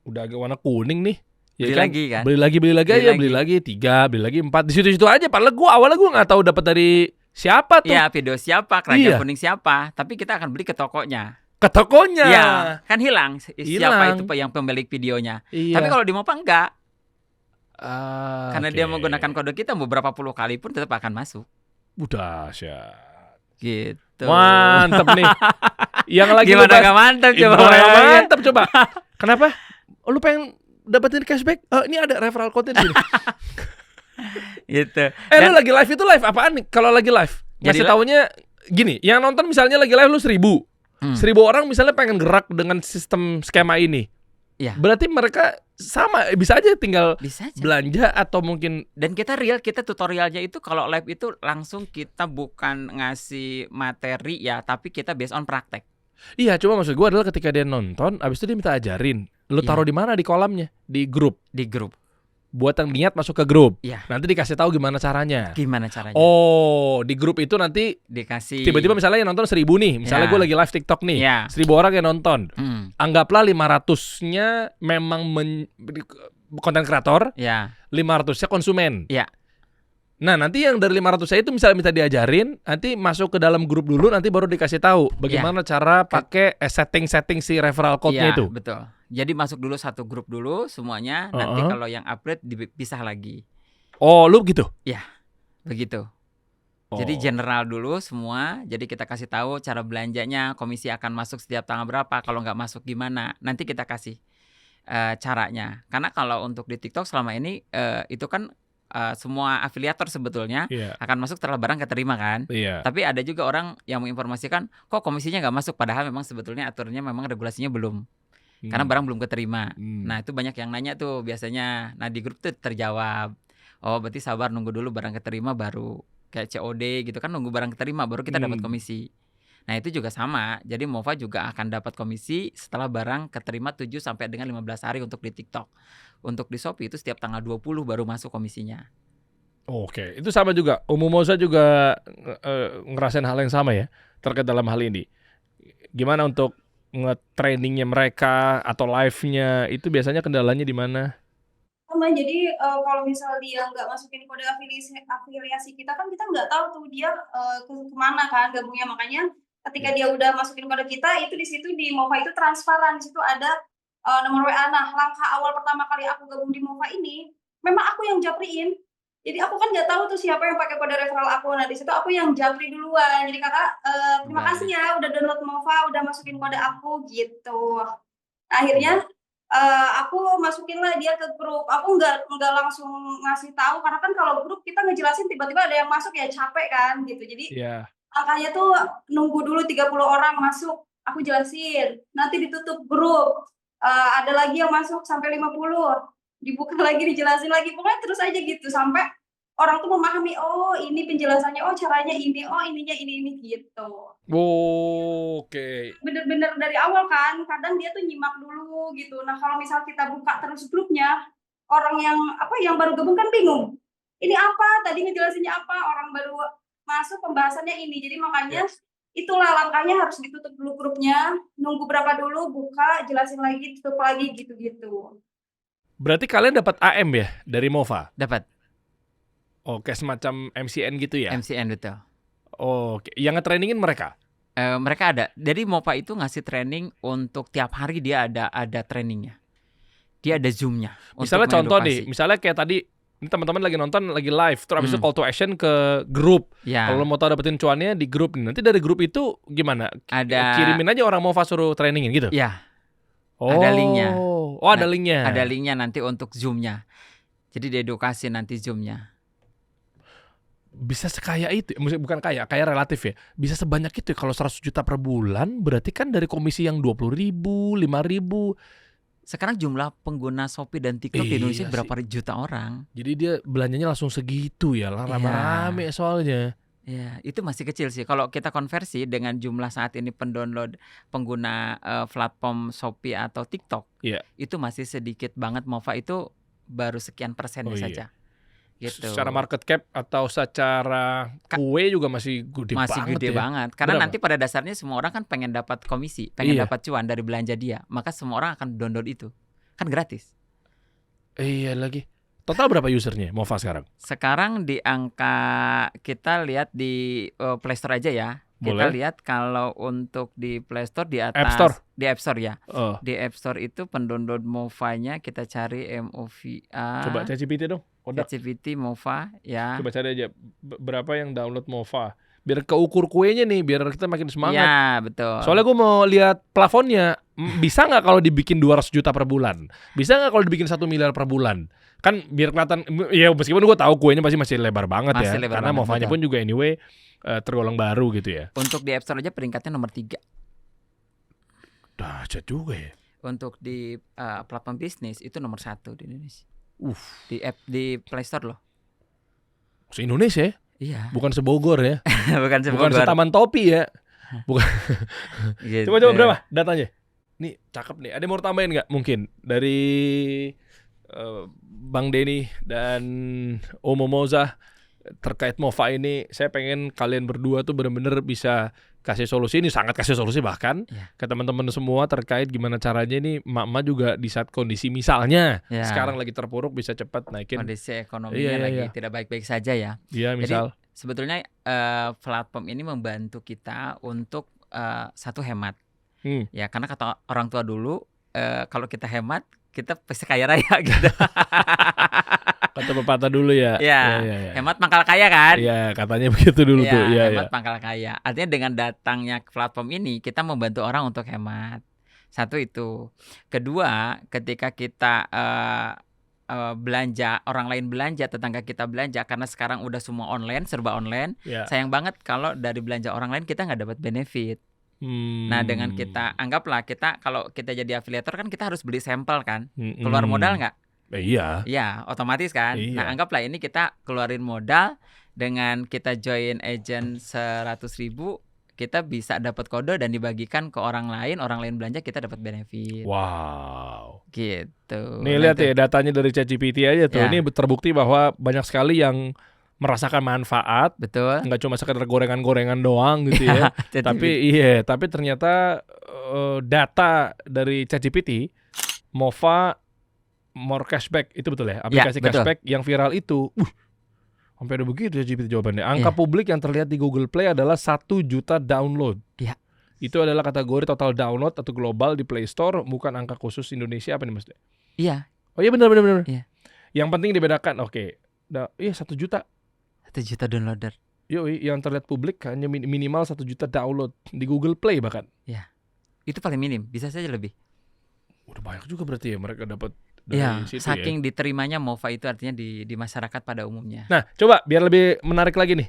udah agak warna kuning nih. Ya beli lagi aja, beli lagi 3, beli lagi 4, di situ-situ aja. Padahal awalnya gue nggak tahu dapat dari siapa tuh. Iya, video siapa, keranjang kuning siapa. Tapi kita akan beli ke tokonya. Ke tokonya. Iya, kan hilang siapa itu yang pemilik videonya. Iya. Tapi kalau di Mova enggak. Karena dia menggunakan kode kita beberapa puluh kali pun tetap akan masuk. Udah syat. Gitu. Mantep nih. Yang lagi gimana gak mantep coba? Mantep coba. Kenapa? Lu pengen dapetin cashback? Ini ada referral code di sini. Gitu. Lu lagi live itu live apaan nih? Kalau lagi live, ngasih taunya gini, yang nonton misalnya lagi live lu 1.000. 1.000 orang misalnya pengen gerak dengan sistem skema ini. Ya. Berarti mereka sama, bisa aja tinggal belanja atau mungkin. Dan kita tutorialnya itu kalau live itu langsung kita bukan ngasih materi ya, tapi kita based on praktek. Iya, cuma maksud gue adalah ketika dia nonton, abis itu dia minta ajarin. Lu taruh di mana di kolamnya? Di grup. Buat yang niat masuk ke grup. Ya. Nanti dikasih tahu gimana caranya. Oh, di grup itu nanti dikasih. Tiba-tiba misalnya yang nonton 1.000 nih. Misalnya gue lagi live TikTok nih. 1.000 orang yang nonton. Anggaplah 500-nya memang konten kreator. 500-nya konsumen. Nah, nanti yang dari 500 itu misalnya minta diajarin, nanti masuk ke dalam grup dulu, nanti baru dikasih tahu bagaimana cara pakai setting-setting si referral code-nya itu. Betul. Jadi masuk dulu satu grup dulu semuanya, nanti kalau yang upgrade dipisah lagi. Oh, lu gitu? Ya, begitu. Jadi general dulu semua, jadi kita kasih tahu cara belanjanya, komisi akan masuk setiap tanggal berapa, kalau nggak masuk gimana, nanti kita kasih caranya. Karena kalau untuk di TikTok selama ini itu kan semua afiliator sebetulnya akan masuk setelah barang keterima kan. Tapi ada juga orang yang menginformasikan kok komisinya nggak masuk, padahal memang sebetulnya aturannya memang regulasinya belum. Karena barang belum keterima. Nah itu banyak yang nanya tuh biasanya. Nah di grup tuh terjawab. Oh berarti sabar nunggu dulu barang keterima baru kayak COD gitu kan, nunggu barang keterima baru kita dapat komisi. Nah itu juga sama. Jadi Mova juga akan dapat komisi setelah barang keterima 7 sampai dengan 15 hari untuk di TikTok. Untuk di Shopee itu setiap tanggal 20 baru masuk komisinya. Oke, itu sama juga. Moza juga ngerasain hal yang sama ya terkait dalam hal ini. Gimana untuk nge-trainingnya mereka atau live-nya itu biasanya kendalanya di mana? Jadi kalau misal dia nggak masukin kode afiliasi kita kan kita nggak tahu tuh dia kemana kan gabungnya. Makanya ketika dia udah masukin kode kita itu di situ di Mova itu transparan, di situ ada nomor WA. Nah langkah awal pertama kali aku gabung di Mova ini memang aku yang japriin. Jadi aku kan nggak tahu tuh siapa yang pakai kode referral aku. Nah di situ aku yang japri duluan. Jadi kakak terima kasih ya udah download Mova, udah masukin kode aku gitu. Nah, akhirnya aku masukin lah dia ke grup. Aku nggak langsung ngasih tahu karena kan kalau grup kita ngejelasin tiba-tiba ada yang masuk ya capek kan gitu. Jadi Iya. angkanya tuh nunggu dulu 30 orang masuk. Aku jelasin. Nanti ditutup grup. Ada lagi yang masuk sampai 50. Dibuka lagi, dijelasin lagi. Pokoknya terus aja gitu sampai orang tuh memahami, oh ini penjelasannya, oh caranya ini, oh ininya ini gitu. Oke. Bener-bener dari awal kan, kadang dia tuh nyimak dulu gitu. Nah kalau misal kita buka terus grupnya, orang yang baru gabung kan bingung. Ini apa? Tadi ngejelasinnya apa? Orang baru masuk pembahasannya ini. Jadi makanya itulah langkahnya harus ditutup dulu grupnya, nunggu berapa dulu, buka, jelasin lagi, tutup lagi gitu-gitu. Berarti kalian dapat AM ya dari Mova? Dapat Oke, semacam MCN gitu ya? MCN betul. Oke, yang nge-trainingin mereka? Mereka ada. Jadi Mova itu ngasih training untuk tiap hari dia ada trainingnya. Dia ada Zoom-nya. Misalnya untuk contoh mengedukasi. nih, misalnya kayak tadi ini teman-teman lagi nonton lagi live, terus abis itu Hmm. call to action ke grup. Ya, Kalau lo mau tahu dapetin cuannya di grup nih. Nanti dari grup itu gimana? ada. Kirimin aja orang Mova suruh trainingin gitu. Ya, Oh, ada linknya. Oh, ada Nah, linknya. ada linknya nanti untuk Zoom-nya. Jadi diedukasi nanti Zoom-nya. Bisa sekaya itu, maksudnya bukan kaya relatif ya. Bisa sebanyak itu ya. Kalau 100 juta per bulan, berarti kan dari komisi yang 20.000, 5.000. Sekarang jumlah pengguna Shopee dan TikTok di Iya Indonesia sih. berapa juta orang? Jadi dia belanjanya langsung segitu ya, rame-rame soalnya. Ya, itu masih kecil sih. Kalau kita konversi dengan jumlah saat ini pendownload pengguna platform Shopee atau TikTok, Iya. itu masih sedikit banget. Mova itu baru sekian persennya Oh, iya. saja. Gitu. Secara market cap atau secara kue juga masih gede Masih banget gede ya. banget. Karena Berapa? nanti pada dasarnya semua orang kan pengen dapat komisi, pengen Iya. dapat cuan dari belanja dia. Maka semua orang akan download itu. Kan gratis. Iya lagi. Total berapa usernya Mova sekarang? Sekarang di angka kita lihat di Play Store aja ya. Kita Boleh. lihat kalau untuk di Play Store di atas App Store? di App Store ya. Oh, Di App Store itu pendownload Mova-nya kita cari MOVA. coba ChatGPT dong. Kodak. ChatGPT Mova ya. Coba cari aja berapa yang download Mova. Biar keukur kuenya nih, biar kita makin semangat. Ya, betul. Soalnya gue mau lihat plafonnya. Bisa nggak kalau dibikin 200 juta per bulan? Bisa nggak kalau dibikin 1 miliar per bulan? Kan biar kelihatan, ya meskipun gue tahu kuenya pasti masih lebar banget Masih ya. lebar Karena banget, Movanya betul. pun juga anyway tergolong baru gitu ya. Untuk di App Store aja peringkatnya nomor 3. Dahsyat juga ya. Untuk di platform bisnis itu nomor 1 di Indonesia. Di Play Store loh. Se-Indonesia ya? Iya. Bukan sebogor ya. Bukan Bukan Bogor. setaman topi ya. Gitu. Coba berapa datanya? Nih cakep nih. Ada yang mau tambahin nggak mungkin dari Bang Denny dan Omo Moza terkait Mova ini? Saya pengen kalian berdua tuh bener-bener bisa kasih solusi. Ini sangat kasih solusi bahkan ke teman-teman semua terkait gimana caranya nih emak-emak juga di saat kondisi misalnya sekarang lagi terpuruk bisa cepat naikin kondisi ekonominya lagi tidak baik-baik saja ya. Iya, misal. Jadi sebetulnya platform ini membantu kita untuk satu hemat. Ya karena kata orang tua dulu kalau kita hemat kita pasti kaya raya gitu. Kata pepatah dulu ya. Ya. Hemat pangkal kaya kan? Iya, katanya begitu dulu tuh. Iya, hemat pangkal kaya. Artinya dengan datangnya platform ini kita membantu orang untuk hemat. Satu itu. Kedua, ketika kita belanja, orang lain belanja, tetangga kita belanja, karena sekarang udah semua online, serba online. Sayang banget kalau dari belanja orang lain kita nggak dapat benefit. Nah dengan kita anggaplah kalau kita jadi afiliator kan kita harus beli sampel kan, keluar modal nggak? Iya. Iya, otomatis kan. Iya. Nah anggaplah ini kita keluarin modal dengan kita join agent 100.000, kita bisa dapat kode dan dibagikan ke orang lain belanja kita dapat benefit. Wow. Gitu. Nih lihat ya datanya dari ChatGPT aja tuh. Ya. Ini terbukti bahwa banyak sekali yang merasakan manfaat. Betul. Nggak cuma sekedar gorengan-gorengan doang gitu ya. Tapi ternyata data dari ChatGPT, Mova more cashback itu betul ya? Aplikasi cashback yang viral itu. Sampai ada begitu ChatGPT jawabannya. Angka publik yang terlihat di Google Play adalah 1 juta download. Iya. Itu adalah kategori total download atau global di Play Store, bukan angka khusus Indonesia apa nih Mas? Iya. Oh iya benar. Iya. Yang penting dibedakan. Oke. Iya 1 juta. 1 juta downloader. Yoi, yang terlihat publik hanya minimal 1 juta download di Google Play bahkan. Ya, itu paling minim. Bisa saja lebih. Udah banyak juga berarti ya mereka dapat dari Ya, situ ya. saking diterimanya MOFA itu artinya di masyarakat pada umumnya. Nah, coba biar lebih menarik lagi nih.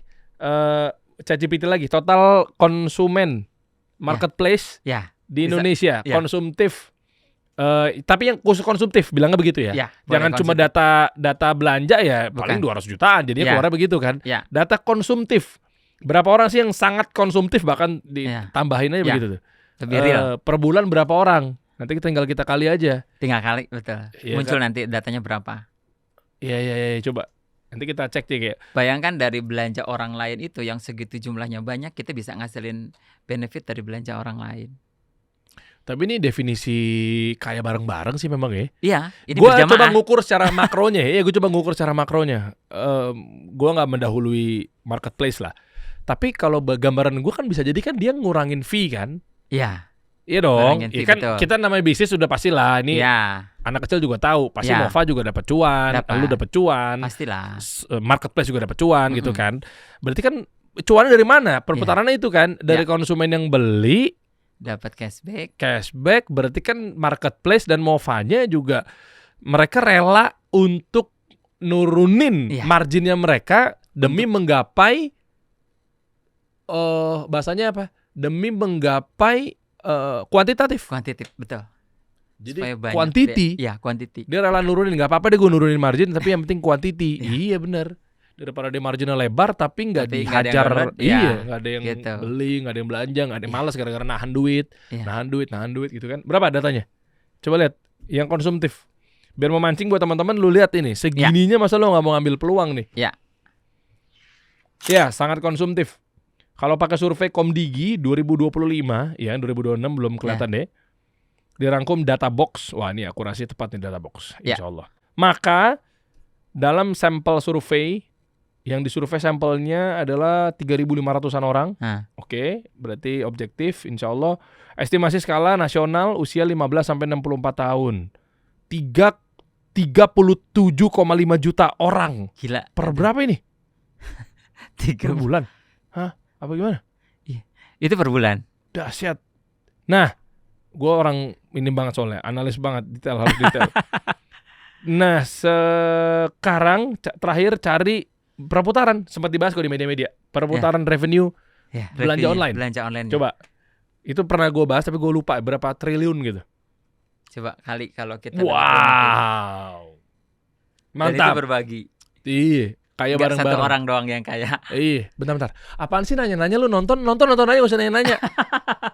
ChatGPT lagi, total konsumen marketplace Ya, di bisa. Indonesia, Ya. konsumtif. Tapi yang khusus konsumtif, bilangnya begitu ya. Ya, Jangan boleh cuma konsumtif. data belanja ya, paling Bukan. 200 jutaan jadinya Ya. keluarnya begitu kan. Ya. Data konsumtif. Berapa orang sih yang sangat konsumtif, bahkan Ya. ditambahin aja Ya. begitu tuh. Lebih real. Per bulan berapa orang? Nanti tinggal kita kali aja. Tinggal kali, betul. Iya Muncul kan? nanti datanya berapa. Iya, coba. Nanti kita cek deh kayak. Bayangkan dari belanja orang lain itu yang segitu jumlahnya banyak, kita bisa ngasilin benefit dari belanja orang lain. Tapi ini definisi kaya bareng-bareng sih memang ya. Iya, ini Gue berjamaah. coba ngukur secara makronya. Iya, gue coba ngukur secara makronya. Gue nggak mendahului marketplace lah. Tapi kalau gambaran gue kan bisa jadi kan dia ngurangin fee kan. Iya. Iya dong. Ngurangin Iya fee, kan betul. kita namanya bisnis sudah pastilah. Ini Iya, anak kecil juga tahu. Pasti Ya. Mova juga dapat cuan. Dapat. Lu dapat cuan. pastilah. Marketplace juga dapat cuan gitu Mm-mm. kan. Berarti kan cuannya dari mana? Perputarannya itu kan dari konsumen yang beli, Dapat cashback. cashback. Berarti kan marketplace dan Movanya juga mereka rela untuk nurunin Iya. marginnya mereka demi menggapai bahasanya apa? Demi menggapai kuantitatif. Kuantitatif, betul. Jadi Supaya banyak. quantity. Iya, quantity. Dia rela nurunin, nggak apa-apa deh gue nurunin margin, tapi yang penting quantity. Iya. Iya benar. Daripada dia marginnya lebar tapi nggak Tapi nggak ada yang dihajar. download, Iya, ya, nggak ada yang gitu. beli, nggak ada yang belanja, nggak ada yang Iya. malas gara-gara nahan duit, Iya. nahan duit gitu kan. Berapa datanya? Coba lihat yang konsumtif. Biar memancing buat teman-teman, lu lihat ini segininya masa lo nggak mau ngambil peluang nih? Ya. Ya, sangat konsumtif. Kalau pakai survei Komdigi 2025, ya 2026 belum kelihatan deh. Dirangkum data box. Wah, ini akurasi tepat nih data box, Ya. insya Allah. Maka dalam sampel survei yang disurvei sampelnya adalah 3.500-an orang. Nah. Oke, berarti objektif insya Allah. Estimasi skala nasional usia 15 sampai 64 tahun. 37,5 juta orang. Gila. Per berapa ini? 3 Per bulan. Hah? Apa gimana? Itu per bulan. Dahsyat. Nah, gue orang ini banget soalnya, analis banget, detail, harus detail. Nah, sekarang terakhir cari perputaran, sempat dibahas kok di media-media. Perputaran revenue Ya, belanja revenue, online. Belanja online. Coba. Itu pernah gue bahas tapi gue lupa berapa triliun gitu. Coba kali kalau kita Wow. Dan itu Mantap. berbagi. Iya, kaya Nggak satu bareng-bareng. orang doang yang kaya. Iya, bentar. Apaan sih nanya-nanya lu nonton aja gak usah nanya-nanya.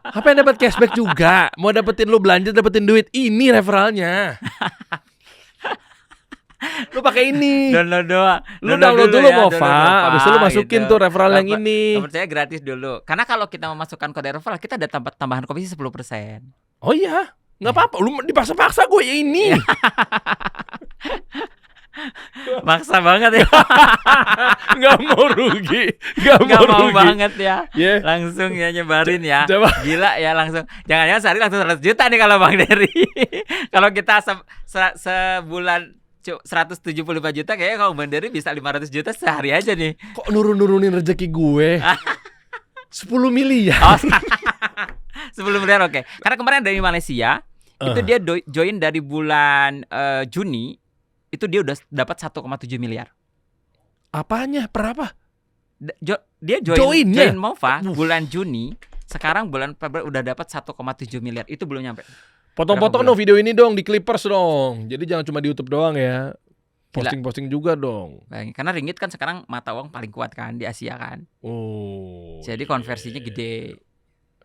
Apa yang dapat cashback juga? Mau dapetin lu belanja, dapetin duit. Ini referralnya. Lu pakai ini. Download doang. Lu download dulu ya, Mova, habis itu lu masukin tuh referral yang Dapat- ini. Percaya gratis dulu. Karena kalau kita memasukkan kode referral, kita ada tambahan komisi 10%. Oh iya, nggak apa-apa. Lu dipaksa-paksa gue ya ini. Maksa banget ya. Nggak mau rugi, nggak Nggak mau mau rugi. banget ya. Ya, Langsung ya nyebarin ya. coba. Gila ya langsung. Jangan-jangan sehari langsung 100 juta nih kalau Bang Dery. Kalau kita sebulan 175 juta, kayaknya kalau Bang Dery bisa 500 juta sehari aja nih. Kok nurunin rezeki gue? 10 miliar. Oh, 10 miliar oke. Karena kemarin dari Malaysia itu dia join dari bulan Juni, itu dia udah dapat 1,7 miliar. Apanya? Per apa? Dia Joinnya? join Mova bulan Juni, sekarang bulan Februari udah dapat 1,7 miliar. Itu belum nyampe. Potong-potong Berapa dong video ini dong di Clippers dong. Jadi jangan cuma di YouTube doang ya. Gila. Posting-posting juga dong. Bayangin, karena ringgit kan sekarang mata uang paling kuat kan di Asia kan. Oh. Jadi konversinya gede.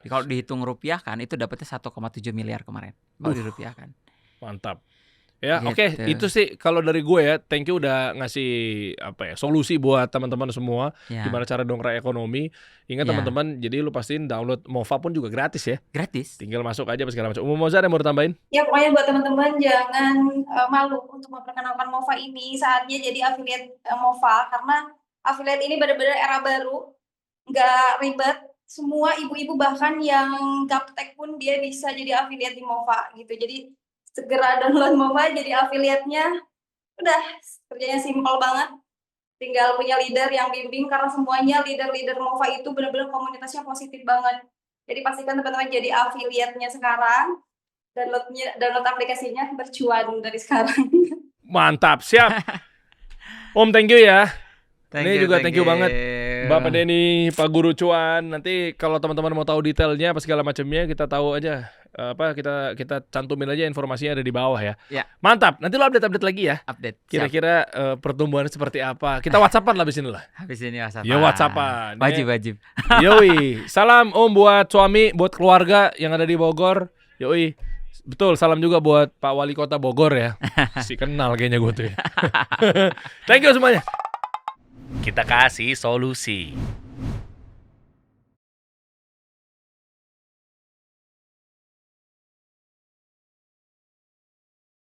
Kalau dihitung rupiah kan itu dapatnya 1,7 miliar kemarin. Kalau dirupiahkan. Mantap. Ya, Gitu. oke, itu sih kalau dari gue ya. Thank you udah ngasih solusi buat teman-teman semua Ya, gimana cara dongkrak ekonomi. Ingat Ya. teman-teman, jadi lu pastiin download Mova pun juga gratis ya. gratis. Tinggal masuk aja apa segala macam. Mozart yang mau ditambahin? Ya pokoknya buat teman-teman jangan malu untuk memperkenalkan Mova ini. Saatnya jadi affiliate Mova karena affiliate ini benar-benar era baru, nggak ribet. Semua ibu-ibu bahkan yang gaptek pun dia bisa jadi affiliate di Mova gitu. Jadi segera download Mova jadi affiliate-nya. Udah kerjanya simpel banget. Tinggal punya leader yang bimbing karena semuanya leader-leader Mova itu benar-benar komunitasnya positif banget. Jadi pastikan teman-teman jadi affiliate-nya sekarang. download aplikasinya, bercuan dari sekarang. Mantap, siap. Om, thank you ya. Thank Ini you, juga thank you banget. you. Bapak Denny, Pak Guru Cuan. Nanti kalau teman-teman mau tahu detailnya apa segala macamnya, kita tahu aja. Kita cantumin aja informasinya ada di bawah ya. Ya. Mantap. Nanti lo update lagi ya. Update. Siap. Kira-kira pertumbuhan seperti apa? Kita WhatsAppan lah abis ini lah. Habis ini WhatsApp. Ya, WhatsAppan. Wajib. Yoi. Salam Om buat suami, buat keluarga yang ada di Bogor. Yoi. Betul, salam juga buat Pak Wali Kota Bogor ya. Si kenal kayaknya gue tuh ya. Thank you semuanya. Kita kasih solusi.